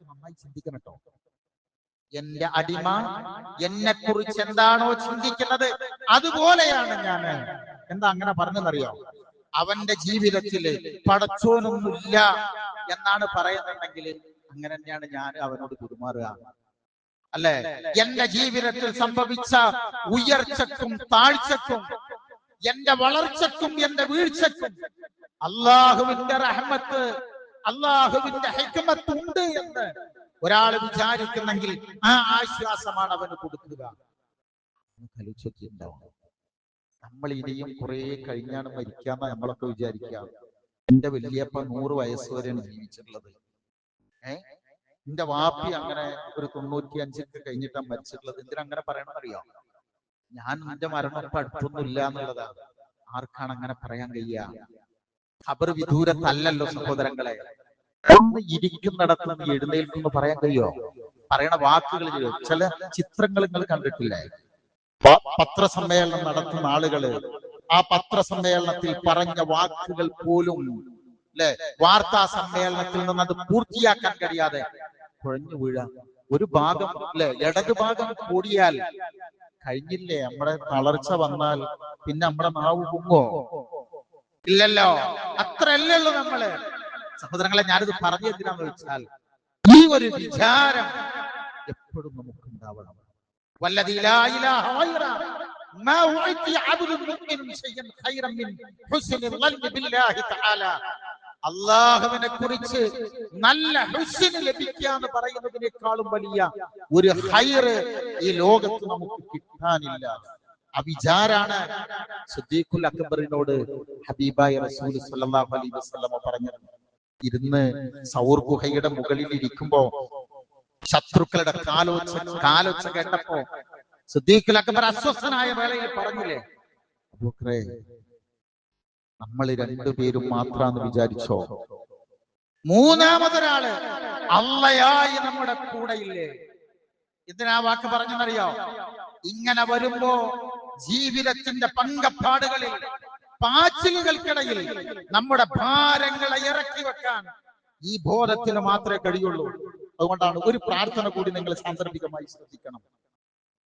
നന്നായി ചിന്തിക്കണം കേട്ടോ. എന്റെ അടിമ എന്നെ കുറിച്ച് എന്താണോ ചിന്തിക്കുന്നത് അതുപോലെയാണ് ഞാൻ. എന്താ അങ്ങനെ പറഞ്ഞെന്നറിയോ? അവന്റെ ജീവിതത്തില് പടച്ചോനൊന്നുമില്ല എന്നാണ് പറയുന്നുണ്ടെങ്കിൽ അങ്ങനെ തന്നെയാണ് ഞാൻ അവനോട് പെരുമാറുക, അല്ലെ? എന്റെ ജീവിതത്തിൽ സംഭവിച്ച ഉയർച്ചക്കും താഴ്ചക്കും, എന്റെ വളർച്ചക്കും എന്റെ വീഴ്ചക്കും അള്ളാഹുവിന്റെ റഹ്മത്ത്, അള്ളാഹുവിന്റെ ഹിക്മത്ത് ഉണ്ട് എന്ന് ഒരാൾ വിചാരിക്കുന്നെങ്കിൽ ആ ആശ്വാസമാണ് അവന് കൊടുക്കുക. നമ്മൾ ഇനിയും കുറെ കഴിഞ്ഞാണ് മരിക്കാന്ന് നമ്മളൊക്കെ വിചാരിക്കുക. എന്റെ വല്യപ്പ 100 വയസ്സ് വരെയാണ് ജീവിച്ചിട്ടുള്ളത്. എന്റെ വാപ്പി അങ്ങനെ ഒരു 95 കഴിഞ്ഞിട്ടാണ് മരിച്ചിട്ടുള്ളത്. എന്തിനങ്ങനെ പറയണമെന്നറിയോ? ഞാൻ എന്റെ മരണം ഇപ്പൊ അടുത്തൊന്നും ഇല്ല എന്നുള്ളതാണ്. ആർക്കാണ് അങ്ങനെ പറയാൻ കഴിയുക? ഖബർ വിദൂരത്തല്ലല്ലോ സഹോദരങ്ങളെ. ഒന്ന് ഇരിക്കുന്നിടത്ത് നിന്ന് എഴുന്നേൽക്കുന്നു പറയാൻ കഴിയോ? പറയണ വാക്കുകൾ ചില ചിത്രങ്ങൾ നിങ്ങൾ കണ്ടിട്ടില്ലേ? പത്രസമ്മേളനം നടത്തുന്ന ആളുകള് ആ പത്രസമ്മേളനത്തിൽ പറഞ്ഞ വാക്കുകൾ പോലും, അല്ലെ, വാർത്താ സമ്മേളനത്തിൽ നിന്ന് അത് പൂർത്തിയാക്കാൻ കഴിയാതെ കുഴഞ്ഞു വീഴാം. ഒരു ഭാഗം, അല്ലെ, ഇടത് ഭാഗം കൂടിയാൽ കഴിഞ്ഞില്ലേ. നമ്മുടെ തളർച്ച വന്നാൽ പിന്നെ നമ്മുടെ നാവ് പൊങ്ങോ? ഇല്ലല്ലോ. അത്രയല്ലേ ഉള്ളൂ നമ്മള്. സഹോദരങ്ങളെ, ഞാനിത് പറഞ്ഞു എന്തിനാന്ന് വെച്ചാൽ, ഈ ഒരു വിചാരം എപ്പോഴും നമുക്കുണ്ടാവണം.
വല്ലദീ ലാ ഇലാഹ ഗൈറ മാ ഉഅതി അബ്ദുൻ മുഅ്മിനുൻ ശൈഅൻ ഖൈറൻ മിൻ ഹുസ്നിൽ ളൻബി ബില്ലാഹി തആല. അല്ലാഹുവിനെ കുറിച്ച് നല്ല ഹുസ്ന് ലഭിക്കുക എന്ന് പറയുന്നതിനേക്കാളും വലിയ ഒരു ഖൈറ് ഈ ലോകത്ത് നമുക്ക് കിട്ടാനില്ല. ആ വിചാരാണ് സിദ്ദീഖുൽ അക്ബറിനോട് ഹബീബായ റസൂൽ സല്ലല്ലാഹു അലൈഹി വസല്ലം പറഞ്ഞത്. ഇരുന്ന് സൗർ ഗുഹയുടെ മുകളിൽ ഇരിക്കുമ്പോ ശത്രുക്കളുടെ കാലൊച്ച കേട്ടപ്പോ സിദ്ദീഖുൽ അക്ബർ അസ്വസ്ഥനായ വേളയിൽ പറഞ്ഞില്ലേ, അബൂബക്കറേ, നമ്മൾ രണ്ടുപേരും മാത്രാന്ന് വിചാരിച്ചോ? മൂന്നാമതൊരാള് അള്ളയായി നമ്മുടെ കൂടെയില്ലേ? എന്തിനാ വാക്ക് പറഞ്ഞെന്നറിയോ? ഇങ്ങനെ വരുമ്പോ ജീവിതത്തിന്റെ പങ്കപ്പാടുകളിൽ പാച്ചിലുകൾക്കിടയിൽ നമ്മുടെ ഭാരങ്ങളെ ഇറക്കി വെക്കാൻ ഈ ബോധത്തിന് മാത്രമേ കഴിയുള്ളൂ. അതുകൊണ്ടാണ് ഒരു പ്രാർത്ഥന കൂടി നിങ്ങൾ സാന്ദർഭികമായി ശ്രദ്ധിക്കണം.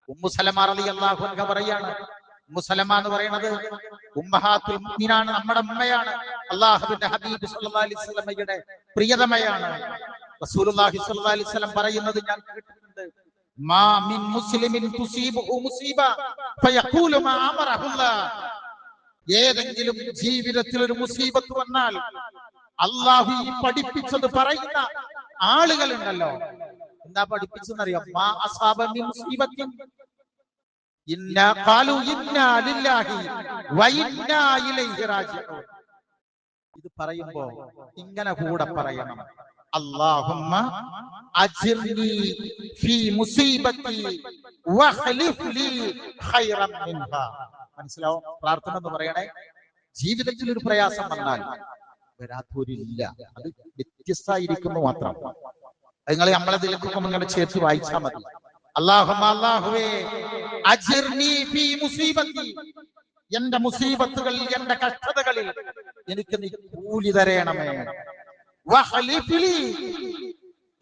ഉമ്മു സലമ റളിയല്ലാഹു അൻഹ പറയാണ്, ഉമ്മു സലമ എന്ന് പറയുന്നത് ഉമ്മഹാത്തുൽ മുഅ്മിനാണ്, നമ്മുടെ ഉമ്മയാണ്. അല്ലാഹുവിന്റെ ഹബീബ് സല്ലല്ലാഹു അലൈഹി വസല്ലമയുടെ പ്രിയതമയാണ്. റസൂലുള്ളാഹി സ്വല്ലല്ലാഹു അലൈഹി വസല്ലം പറയുന്നത് ഞാൻ കേട്ടിട്ടുണ്ട്, മാ മിൻ മുസ്ലിമിൻ തുസീബുഹു മുസീബ ഫയഖൂലു മാ അമറഹുല്ലാഹ്. ഏതെങ്കിലും ജീവിതത്തിൽ ഒരു മുസീബത്ത് വന്നാൽ അല്ലാഹു ഈ പഠിപ്പിച്ചത് പറയുന്ന ആളുകളുണ്ടല്ലോ. എന്താ പഠിപ്പിച്ചെന്നറിയോ? മാ അസാബ മിൻ മുസീബത്തിൻ ഇന്നാ ഖാലു ഇന്നാ ലില്ലാഹി വ ഇന്നാ ഇലൈഹി റാജിഊൻ. ഇത് പറയുമ്പോ ഇങ്ങനെ കൂടെ പറയണം, അല്ലാഹുമ്മ അജിർനി ഫീ മുസീബത്തി വഖ്ലിഫ് ലീ ഖൈറൻ മിൻഹാ. മനസ്സിലാവും? പ്രാർത്ഥന എന്ന് പറയണേ, ജീവിതത്തിൽ ഒരു പ്രയാസം വന്നാൽ വരാത്തവരില്ല, അത് വ്യത്യസ്തമായിരിക്കുന്നു മാത്രം. നിങ്ങൾ നമ്മളെ ദിലക്കും ഇങ്ങനെ ചേർത്ത് വായിച്ചാൽ മതി. അല്ലാഹുമ്മ, അല്ലാഹുവേ, അജിർനി ഫീ മുസീബത്തി, എന്റെ മുസീബത്തുകളിൽ, എന്റെ കഷ്ടതകളിൽ എനിക്ക് നീ കൂലി തരേണമേ. വഖ്ലിഫ് ലീ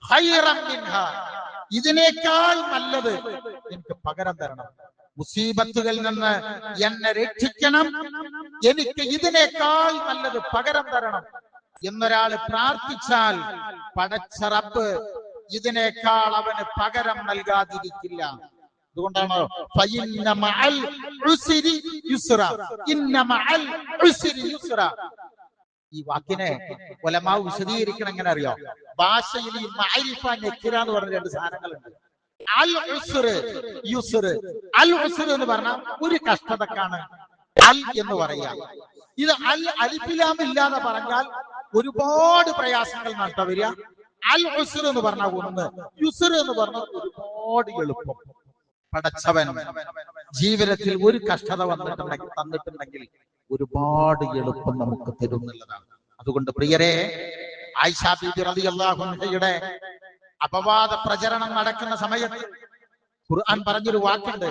ഖൈറൻ മിൻഹാ, ഇതിനേക്കാൾ നല്ലത് എനിക്ക് പകരം തരണം. മുസീബത്തുകളിൽ നിന്ന് എന്നെ രക്ഷിക്കണം, എനിക്ക് ഇതിനേക്കാൾ നല്ലത് പകരം തരണം എന്നൊരാൾ പ്രാർത്ഥിച്ചാൽ പടച്ച റബ്ബ് ഇതിനേക്കാൾ അവന് പകരം നൽകാതിരിക്കില്ല. അതുകൊണ്ടാണ് ഫഇന്ന മഅൽ ഉസ്രി യുസ്ര, ഇന്ന മഅൽ ഉസ്രി യുസ്ര. ഈ വാക്കിനെ ഉലമാ വിശദീകരിക്കണം. എങ്ങനെ അറിയോ? ഭാഷയിൽ ഈ മഅരിഫ നക്കിറ എന്ന് പറഞ്ഞ രണ്ട് സാധനങ്ങളുണ്ട്. അൽ ഉസ്ർ, യുസ്ർ. അൽ ഉസ്ർ എന്ന് പറഞ്ഞാൽ ഒരു കഷ്ടതക്കാണ് അൽ എന്ന് പറയാ. ഇത് അൽ അലിഫിലാം ഇല്ലാതെ പറഞ്ഞാൽ ഒരുപാട് പ്രയാസങ്ങൾ നട്ട വരിക. അൽ ഉസ്ർ എന്ന് പറഞ്ഞാൽ ഒന്ന്, യുസ്ർ എന്ന് പറഞ്ഞാൽ ഒരുപാട് എളുപ്പം. പടച്ചവൻ ജീവിതത്തിൽ ഒരു കഷ്ടത തന്നിട്ടുണ്ടെങ്കിൽ ഒരുപാട് എളുപ്പം നമുക്ക് തരുന്നുള്ളതാണ്. അതുകൊണ്ട് പ്രിയരെ, ആയിഷ ബീബി റളിയല്ലാഹു അൻഹയുടെ അപവാദ പ്രചരണം നടക്കുന്ന സമയത്ത് ഖുർആൻ പറഞ്ഞൊരു വാക്കുണ്ട്.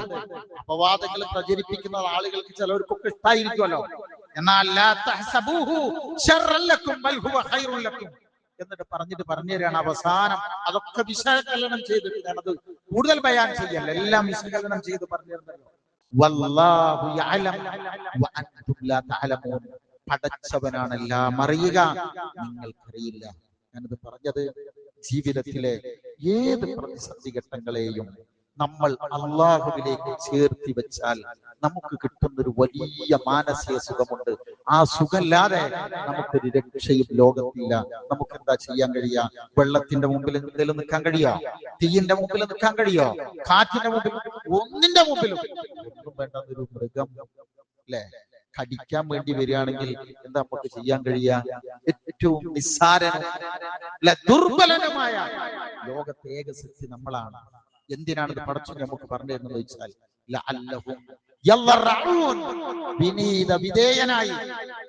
അപവാദങ്ങൾ പ്രചരിപ്പിക്കുന്ന ആളുകൾക്ക് ചിലവർക്കൊക്കെ ഇഷ്ടായിരിക്കുമല്ലോ. എന്നാൽ ലാ തഹ്സബൂഹു ശർറൻ ലക്കും ബൽ ഹുവ ഖൈറുൻ ലക്കും എന്നിട്ട് പറഞ്ഞു തരാണ് അവസാനം. അതൊക്കെ വിശകലനം ചെയ്തിട്ട് ഞാനത് കൂടുതൽ ബയാൻ ചെയ്യല്ല, എല്ലാം വിശകലനം ചെയ്ത് പറഞ്ഞു തരുന്നല്ലോ. വല്ലാഹു യഅലം വ അൻതും ലാ തഅലമൂൻ. പടച്ചവനാണ് എല്ലാം അറിയുക, നിങ്ങൾക്കറിയില്ല. ഞാനത് പറഞ്ഞത് ജീവിതത്തിലെ ഏത് പ്രതിസന്ധി ഘട്ടങ്ങളെയും നമ്മൾ അള്ളാഹുവിലേക്ക് ചേർത്തി വെച്ചാൽ നമുക്ക് കിട്ടുന്നൊരു വലിയ മാനസിക സുഖമുണ്ട്. ആ സുഖമില്ലാതെ നമുക്കൊരു രക്ഷയും ലോകത്തില്ല. നമുക്ക് എന്താ ചെയ്യാൻ കഴിയാ? വെള്ളത്തിന്റെ മുമ്പിൽ എന്തെങ്കിലും നിൽക്കാൻ കഴിയോ? തീയിന്റെ മുമ്പിൽ നിൽക്കാൻ കഴിയോ? കാറ്റിന്റെ മുമ്പിൽ, ഒന്നിന്റെ മുമ്പിലും ഒന്നും വേണ്ടതൊരു മൃഗം അല്ലെ കടിക്കാൻ വേണ്ടി വരികയാണെങ്കിൽ എന്താ നമുക്ക് ചെയ്യാൻ കഴിയാ? ഏറ്റവും നിസ്സാരനും ദുർബലനുമായ ലോകത്തെ ഏക ശക്തി നമ്മളാണ്. എന്തിനാണിത് പടച്ചു നമുക്ക് പറഞ്ഞു തരുന്നത് വെച്ചാൽ വിനീത വിധേയനായി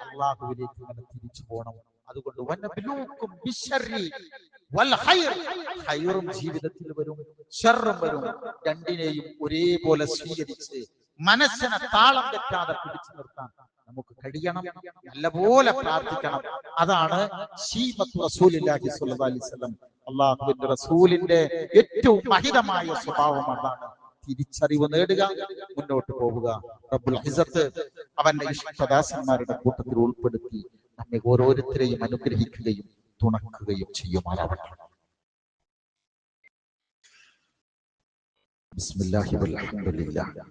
അള്ളാഹുവിലേക്ക് ഇങ്ങനെ തിരിച്ചു പോകണം. അതുകൊണ്ട് ഹൈറും ജീവിതത്തിൽ വരും, ശർറും വരും. രണ്ടിനെയും ഒരേപോലെ സ്വീകരിച്ച് മനസ്സിനെ താളം തെറ്റാതെ പിടിച്ചു നിർത്താൻ നമുക്ക് കഴിയണം. നല്ലപോലെ പ്രാർത്ഥിക്കണം. അതാണ് ശീമത്തു റസൂലുള്ളാഹി സ്വല്ലല്ലാഹി അലൈഹി വസല്ലം. അള്ളാഹുവിന്റെ റസൂലിന്റെ ഏറ്റവും മഹിതമായ സ്വഭാവം അതാണ്. തിരിച്ചറിവ് നേടുക, മുന്നോട്ട് പോവുക. റബ്ബുൽ ഇസ്സത്ത് അവന്റെ ഇഷ്ടദാസന്മാരുടെ കൂട്ടത്തിൽ ഉൾപ്പെടുത്തി നമ്മെ ഓരോരുത്തരെയും അനുഗ്രഹിക്കുകയും തുണക്കുകയും ചെയ്യുമാറാവട്ടെ.
ബിസ്മില്ലാഹി വൽഹംദുലില്ലാഹ്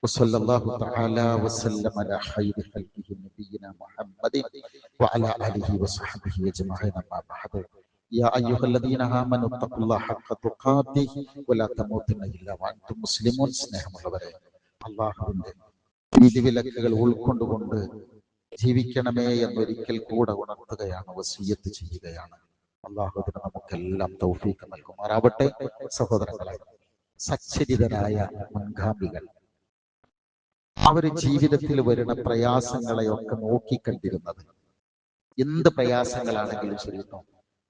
വസല്ലല്ലാഹു തആല വസല്ലമ അലാ ഖൈരി ഖൽഖിഹി നബിയിനാ മുഹമ്മദിൻ വഅലാ ആലിഹി വസഹ്ബിഹി അജ്മഈൻ അമ്മാ ബഅദ് യാ അയ്യുഹല്ലദീന ആമനു തഖുല്ലാഹ ഹഖ്ക തുഖാതിഹി വലാ തമൂതുന്ന ഇല്ലാ വഅൻതും മുസ്ലിമൂൻ. സ്നേഹമുള്ളവരെ, അല്ലാഹുവിന്റെ വിധിവിലക്കുകൾ ഉൾക്കൊണ്ടുകൊണ്ട് ജീവിക്കണമേ എന്നൊരിക്കൽ കൂടെ ഉണർത്തുകയാണ്, വസിയ്യത്ത് ചെയ്യുകയാണ്. അല്ലാഹു നമുക്കെല്ലാം തൗഫീഖ് നൽകുമാറാവട്ടെ. സഹോദരങ്ങളെ, സച്ചരിതരായ മുൻഗാമികൾ അവർ ജീവിതത്തിൽ വരുന്ന പ്രയാസങ്ങളെയൊക്കെ നോക്കിക്കണ്ടിരുന്നത്, എന്ത് പ്രയാസങ്ങളാണെങ്കിലും ശരി,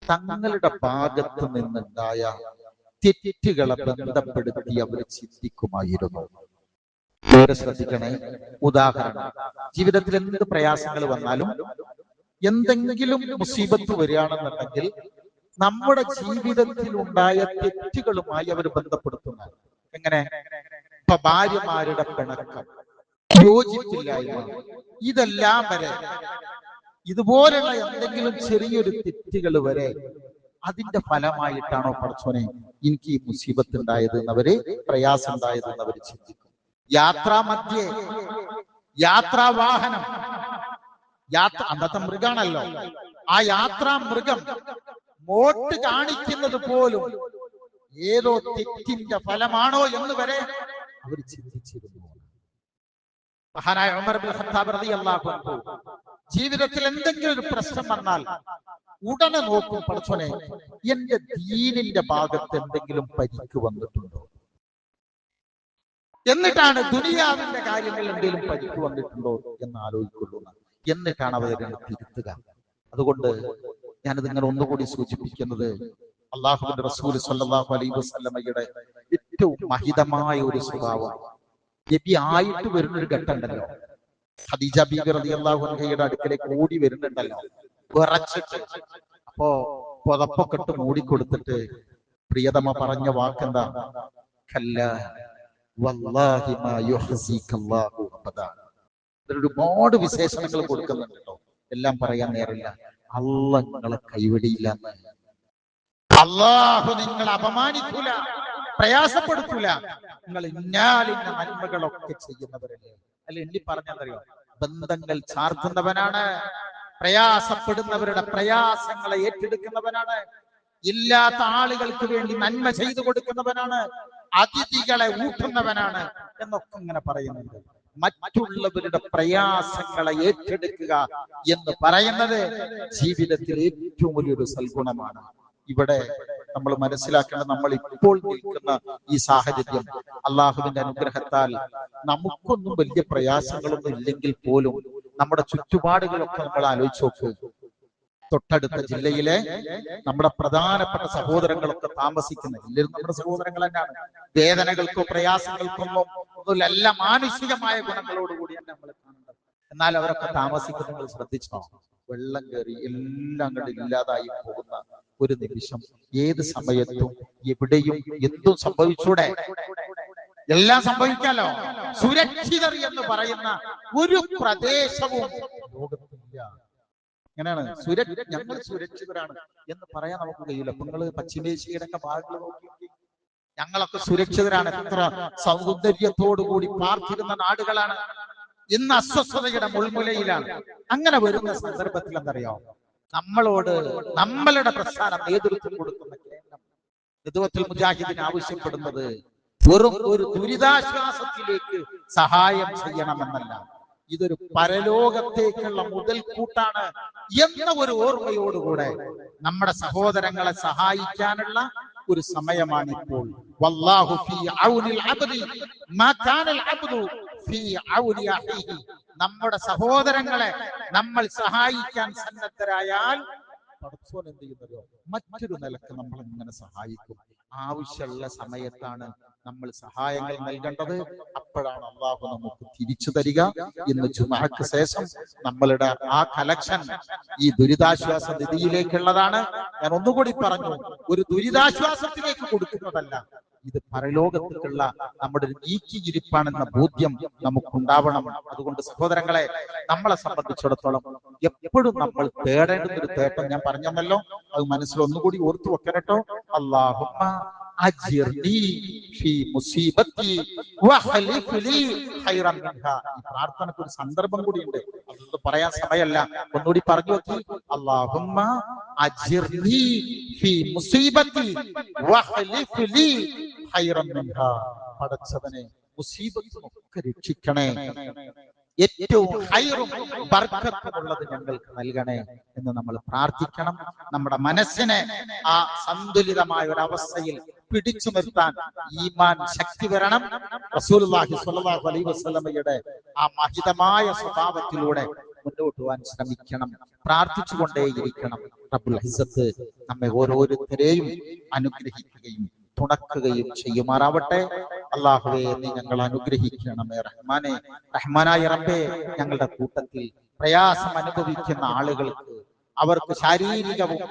തങ്ങളുടെ ഭാഗത്ത് നിന്നുണ്ടായ തെറ്റുകളെ ബന്ധപ്പെടുത്തി അവർ ചിന്തിക്കുമായിരുന്നു. വളരെ ശ്രദ്ധിക്കണേ. ഉദാഹരണം, ജീവിതത്തിൽ എന്ത് പ്രയാസങ്ങൾ വന്നാലും എന്തെങ്കിലും മുസീബത്ത് വരികയാണെന്നുണ്ടെങ്കിൽ നമ്മുടെ ജീവിതത്തിൽ ഉണ്ടായ തെറ്റുകളുമായി അവർ ബന്ധപ്പെടുത്തുന്നത്. എങ്ങനെ? ഇപ്പൊ ഭാര്യമാരുടെ പിണക്കം, യോജിപ്പില്ലായ്മ, ഇതെല്ലാം വരെ, ഇതുപോലുള്ള എന്തെങ്കിലും ചെറിയൊരു തെറ്റുകൾ വരെ അതിന്റെ ഫലമായിട്ടാണോ പടച്ചോനെ എനിക്ക് ഈ മുസീബത്ത് ഉണ്ടായത് എന്നവര്, പ്രയാസം ഉണ്ടായത് എന്നവര് ചിന്തിക്കും. യാത്രാമധ്യേ, യാത്രാവാഹനം, അന്നത്തെ മൃഗാണല്ലോ, ആ യാത്രാ മൃഗം വോട്ട് കാണിക്കുന്നത് പോലും ഏതോ തെറ്റിന്റെ ഫലമാണോ എന്ന് വരെ അവർ ചിന്തിച്ചിരുന്നു. മഹാനായ ഉമർ ഇബ്നുൽ ഖത്താബ് റളിയല്ലാഹു അൻഹു ജീവിതത്തിൽ എന്തെങ്കിലും ഒരു പ്രശ്നം വന്നാൽ ഉടനെ നോക്കും, പടച്ചോനെ എന്റെ ദീനിന്റെ ഭാഗത്ത് എന്തെങ്കിലും പരിക്ക് വന്നിട്ടുണ്ടോ, എന്നിട്ടാണ് ദുനിയാവിന്റെ കാര്യങ്ങളിൽ എന്തെങ്കിലും പരിക്ക് വന്നിട്ടുണ്ടോ എന്ന് ആലോചിക്കുള്ളൂ. എന്നിട്ടാണ് അവർ തിരുത്തുക. അതുകൊണ്ട് ഞാനത് ഇങ്ങനെ ഒന്നുകൂടി സൂചിപ്പിക്കുന്നത്, അള്ളാഹുവിന്റെ റസൂൽ സ്വല്ലല്ലാഹു അലൈഹി വസല്ലമയുടെ ഏറ്റവും മഹിതമായ ഒരു സ്വഭാവം, നബി ആയിട്ട് വരുന്നൊരു ഘട്ടമുണ്ടല്ലോ, ഖദീജ ബീബി റളിയല്ലാഹു അൻഹയുടെ അടുക്കലേക്ക് ഓടി വരുന്നുണ്ടല്ലോ വിറച്ചിട്ട്. അപ്പോ പുതപ്പൊക്കെ ഇട്ട് മൂടിക്കൊടുത്തിട്ട് പ്രിയതമ പറഞ്ഞ വാക്കെന്താ? കല്ലാ വല്ലാഹി മാ യുഹ്സികല്ലാഹു അബദാ. ഒരുപാട് വിശേഷണങ്ങൾ കൊടുക്കുന്നുണ്ട് കേട്ടോ, എല്ലാം പറയാൻ നേരില്ല. അല്ലാഹു നിങ്ങളെ കൈവിടിയില്ല, അല്ലാഹു നിങ്ങളെ അപമാനിക്കൂല, പ്രയാസപ്പെടുത്തൂല, നിങ്ങൾ ഇന്നാലിന്ന നന്മകളൊക്കെ ചെയ്യുന്നവരല്ലേ. അല്ല, എണ്ണി പറഞ്ഞറിയോ, ബന്ധങ്ങൾ ചാർത്തുന്നവനാണ്, പ്രയാസപ്പെടുന്നവരുടെ പ്രയാസങ്ങളെ ഏറ്റെടുക്കുന്നവനാണ്, ഇല്ലാത്ത ആളുകൾക്ക് വേണ്ടി നന്മ ചെയ്തു കൊടുക്കുന്നവനാണ്, അതിഥികളെ ഊട്ടുന്നവനാണ് എന്നൊക്കെ ഇങ്ങനെ പറയുന്നുണ്ട്. മറ്റുള്ളവരുടെ പ്രയാസങ്ങളെ ഏറ്റെടുക്കുക എന്ന് പറയുന്നത് ജീവിതത്തിൽ ഏറ്റവും വലിയൊരു സൽഗുണമാണ്. ഇവിടെ നമ്മൾ മനസ്സിലാക്കേണ്ടത്, നമ്മൾ ഇപ്പോൾ നിൽക്കുന്ന ഈ സാഹചര്യം അള്ളാഹുവിന്റെ അനുഗ്രഹത്താൽ നമുക്കൊന്നും വലിയ പ്രയാസങ്ങളൊന്നും ഇല്ലെങ്കിൽ പോലും നമ്മുടെ ചുറ്റുപാടുകളൊക്കെ നമ്മൾ ആലോചിച്ച് നോക്ക്. തൊട്ടടുത്ത ജില്ലയിലെ നമ്മുടെ പ്രധാനപ്പെട്ട സഹോദരങ്ങളൊക്കെ താമസിക്കുന്ന, എല്ലാവരും നമ്മുടെ സഹോദരങ്ങൾ തന്നെയാണ്. വേദനകൾക്കോ പ്രയാസങ്ങൾക്കൊന്നും ഒന്നുമില്ല, എല്ലാ മാനുഷികമായ ഗുണങ്ങളോടുകൂടി തന്നെ നമ്മൾ കാണുന്നത്. എന്നാൽ അവരൊക്കെ താമസിക്കുന്നത് നിങ്ങൾ ശ്രദ്ധിച്ചോ? വെള്ളം കയറി എല്ലാം കണ്ട് ഇല്ലാതായി പോകുന്ന ഒരു നിമിഷം. ഏത് സമയത്തും എവിടെയും എന്തും സംഭവിച്ചൂടെ? എല്ലാം സംഭവിക്കാലോ. സുരക്ഷിതർ എന്ന് പറയുന്ന ഒരു പ്രദേശവും ലോകത്തില്ല. എങ്ങനെയാണ് ഞങ്ങൾ സുരക്ഷിതരാണ് എന്ന് പറയാൻ നമുക്ക് കഴിയില്ല. അപ്പൊ നിങ്ങൾ പശ്ചിമേഷ്യയുടെ ഒക്കെ ഭാഗങ്ങൾ നോക്കി, ഞങ്ങളൊക്കെ സുരക്ഷിതരാണ്, എത്ര സൗന്ദര്യത്തോടു കൂടി പാർത്തിരുന്ന നാടുകളാണ്. ഇന്ന് അസ്വസ്ഥതയുടെ മുൾമുലയിലാണ്. അങ്ങനെ വരുന്ന സന്ദർഭത്തിൽ എന്തറിയോ, നമ്മളോട് നമ്മളുടെ പ്രസ്ഥാനം നേതൃത്വം കൊടുക്കുന്ന കേന്ദ്രം നെതുവത്തുൽ മുജാഹിദീൻ ആവശ്യപ്പെടുന്നത് വെറും ഒരു ദുരിതാശ്വാസത്തിലേക്ക് സഹായം ചെയ്യണമെന്നല്ല, ഇതൊരു പരലോകത്തേക്കുള്ള മുതൽക്കൂട്ടാണ് എന്ന ഒരു ഓർമ്മയോടുകൂടെ നമ്മുടെ സഹോദരങ്ങളെ സഹായിക്കാനുള്ള ഒരു സമയമാണിപ്പോൾ. വല്ലാഹു ഫീ ഔനിൽ അബ്ദി മാ കാനൽ അബ്ദു ഫീ ഔനി അഖീഹി. നമ്മുടെ സഹോദരങ്ങളെ നമ്മൾ സഹായിക്കാൻ സന്നദ്ധരായാൽ പടച്ചോൻ എന്ത് ചെയ്യുന്നതോ മറ്റൊരു നിലക്ക് നമ്മൾ ഇങ്ങനെ സഹായിക്കും. ആവശ്യമുള്ള സമയത്താണ് നമ്മൾ സഹായങ്ങൾ നൽകേണ്ടത്. അപ്പോഴാണ് അള്ളാഹു നമുക്ക് തിരിച്ചു തരിക. ഇന്ന് ജുമഅക്ക് ശേഷം നമ്മളുടെ ആ കളക്ഷൻ ഈ ദുരിതാശ്വാസ നിധിയിലേക്കുള്ളതാണ്. ഞാൻ ഒന്നുകൂടി പറഞ്ഞു, ഒരു ദുരിതാശ്വാസത്തിലേക്ക് കൊടുക്കുന്നതല്ല, ഇത് പരലോകത്തേക്കുള്ള നമ്മുടെ ഒരു നീക്കിയിരിപ്പാണെന്ന ബോധ്യം നമുക്കുണ്ടാവണം. അതുകൊണ്ട് സഹോദരങ്ങളെ, നമ്മളെ സംബന്ധിച്ചിടത്തോളം എപ്പോഴും നമ്മൾ തേടേണ്ടുന്ന ഒരു തേട്ടം ഞാൻ പറഞ്ഞല്ലോ, അത് മനസ്സിൽ ഒന്നുകൂടി ഓർത്തു വെക്കണട്ടോ. അല്ലാഹുമ്മ
അജ്ർനി ഫീ മുസീബത്തി വഖലിഫ് ലീ ഖൈറൻ മിൻഹാ. ഈ പ്രാർത്ഥനയ്ക്ക് ഒരു സന്ദർഭം കൂടിയുണ്ട്, അതൊന്നും പറയാൻ സമയമല്ല, ഒന്നുകൂടി പറഞ്ഞു നോക്കി. അല്ലാഹുമ്മ അജ്ർനി ഫീ മുസീബത്തി വഖലിഫ് ലീ ഖൈറൻ മിൻഹാ. പടച്ചവനെ മുസീബത്തിനൊക്കെ രക്ഷിക്കണേ, ഏറ്റവും ഹൈറും ബർക്കത്തുമുള്ളത് ഞങ്ങൾക്ക് നൽകണേ എന്ന് നമ്മൾ പ്രാർത്ഥിക്കണം. നമ്മുടെ മനസ്സിനെ ആ സന്തുലിതമായ ഒരു അവസ്ഥയിൽ പിടിച്ചു നിർത്താൻ ഈമാൻ ശക്തി വരണം. റസൂലുള്ളാഹി സ്വല്ലല്ലാഹു അലൈഹി വസല്ലമയുടെ ആ മഹിതമായ സ്വഭാവത്തിലൂടെ മുന്നോട്ട് പോകാൻ ശ്രമിക്കണം, പ്രാർത്ഥിച്ചുകൊണ്ടേയിരിക്കണം. റബ്ബുൽ ഇസ്സത്ത് നമ്മെ ഓരോരുത്തരെയും അനുഗ്രഹിക്കുകയും തുണക്കുകയും ചെയ്യുമാറാവട്ടെ. അല്ലാഹുവേ, നീ ഞങ്ങൾ അനുഗ്രഹിക്കണമേ റഹ്മാനെ. റഹ്മാനായ റബ്ബേ, ഞങ്ങളുടെ കൂട്ടത്തിൽ പ്രയാസം അനുഭവിക്കുന്ന ആളുകൾക്ക് അവർക്ക് ശാരീരികവും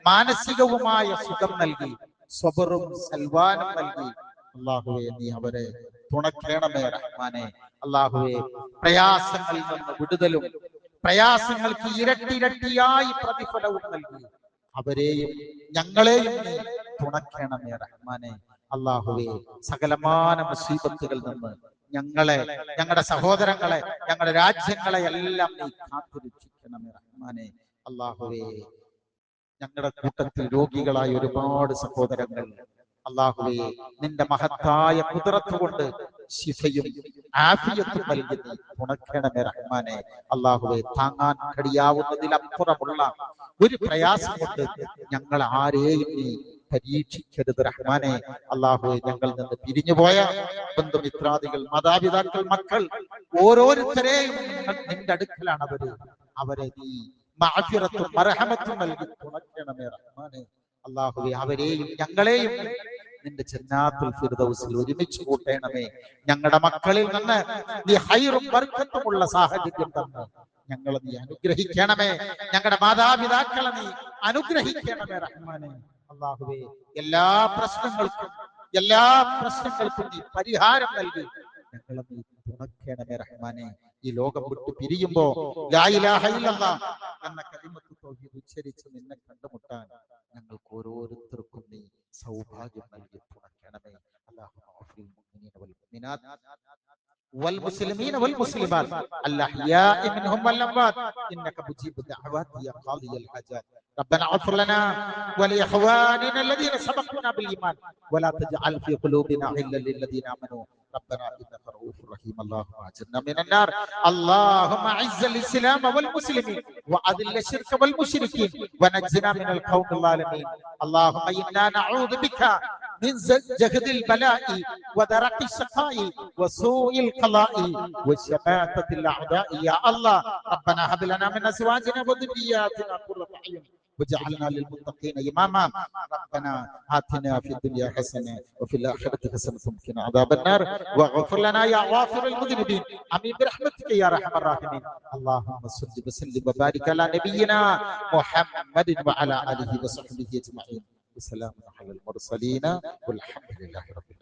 മാനസികവുമായ സുഖം നൽകി സ്വബറും സൽവാനും നൽകി അല്ലാഹുവേ, നീ അവരെ തുണക്കണമേ റഹ്മാനെ. അല്ലാഹുവേ, പ്രയാസങ്ങളിൽ നിന്ന് വിടുതലും പ്രയാസങ്ങൾക്ക് ഇരട്ടിയായി പ്രതിഫലവും നൽകി അവരെയും ഞങ്ങളെയും നീ തുണക്കണമേ റഹ്മാനെ. അല്ലാഹുവേ, സകലമാന മുസീബത്തുകളിൽ നിന്ന് ഞങ്ങളെ, ഞങ്ങളുടെ സഹോദരങ്ങളെ, ഞങ്ങളുടെ രാജ്യങ്ങളെ എല്ലാം നീ കാത്തുരക്ഷിക്കണമേ റഹ്മാനെ. അല്ലാഹുവേ, ഞങ്ങളുടെ കൂട്ടത്തിൽ രോഗികളായ ഒരുപാട് സഹോദരങ്ങൾ അല്ലാഹുവേ, നിന്റെ മഹത്തായ ഖുദ്റത്ത് കൊണ്ട് ശിഫയും ആഫിയത്തും നൽകി നീ തുണക്കണമേ റഹ്മാനെ. അല്ലാഹുവേ, താങ്ങാൻ കഴിയാവുന്നതിലപ്പുറമുള്ള ഒരു പ്രയാസം കൊണ്ട് ഞങ്ങൾ ആരെയും നീ പരീക്ഷിക്കരുത് റഹ്മാനെ. അല്ലാഹുവേ, ഞങ്ങളിൽ നിന്ന് പിരിഞ്ഞുപോയ ബന്ധുമിത്രാദികൾ, മാതാപിതാക്കൾ, മക്കൾ ഓരോരുത്തരെയും നിന്റെ അടുക്കലാണ് അവരെ നീ മഅഫിറത്തും മർഹമത്തും നൽകി തുണക്കണമേ റഹ്മാനെ. അല്ലാഹുവേ, അവരെയും ഞങ്ങളെയും നിന്റെ ജന്നാത്തുൽ ഫിർദൗസിൽ ഒരുമിച്ച് കൂട്ടണമേ. ഞങ്ങളുടെ മക്കളിൽ നിന്ന് നീ ഹൈറും ബർക്കത്തുമുള്ള സാഹചര്യം തന്ന് ഞങ്ങളെ നീ അനുഗ്രഹിക്കണമേ. ഞങ്ങളുടെ മാതാപിതാക്കളെ നീ അനുഗ്രഹിക്കണമേ റഹ്മാനെ. അല്ലാഹുവേ, എല്ലാ പ്രശ്നങ്ങൾക്കും നീ പരിഹാരം നൽകി ഞങ്ങളെ നീ തുണക്കണമേ റഹ്മാനെ. ഈ ലോകം വിട്ടു പിരിയുമ്പോ ലാ ഇലാഹ ഇല്ലല്ലാഹ് എന്ന കലിമത്ത് തൗഹീദ് ഉച്ചരിച്ച് നിന്നെ കണ്ടുമുട്ടാൻ ഞങ്ങൾക്ക് ഓരോരുത്തർക്കും നീ സൗഭാഗ്യം നൽകി തുണക്കണമേ. അല്ലാഹുമ്മ ഗഫിർ മുഅ്മിനീന വൽ മുഅ്മിനാത്ത് والمسلمين والمسلمات الأحياء منهم والأموات إنك مجيب الدعوات يا قاضي الحاجات. ربنا اغفر لنا ولإخواننا الذين سبقونا بالإيمان ولا تجعل في قلوبنا غلا للذين آمنوا ربنا إنك رؤوف رحيم. اللهم أجرنا من النار. اللهم أعز الإسلام والمسلمين وأذل الشرك والمشركين ونجنا من القوم الظالمين. اللهم إنا نعوذ بك من جهد البلاء ودرك الشقاء وسوء القضاء وشماتة الأعداء يا الله. ربنا هب لنا من أزواجنا وذرياتنا قرة أعين وجعلنا للمتقين إماما. ربنا آتنا في الدنيا حسنة وفي الآخرة حسنة وقنا عذاب النار واغفر لنا يا غافر المذنبين. آمين برحمتك يا أرحم الراحمين. اللهم صل وسلم وبارك على نبينا محمد وعلى آله وصحبه أجمعين. السلام على المرسلين والحمد لله رب العالمين.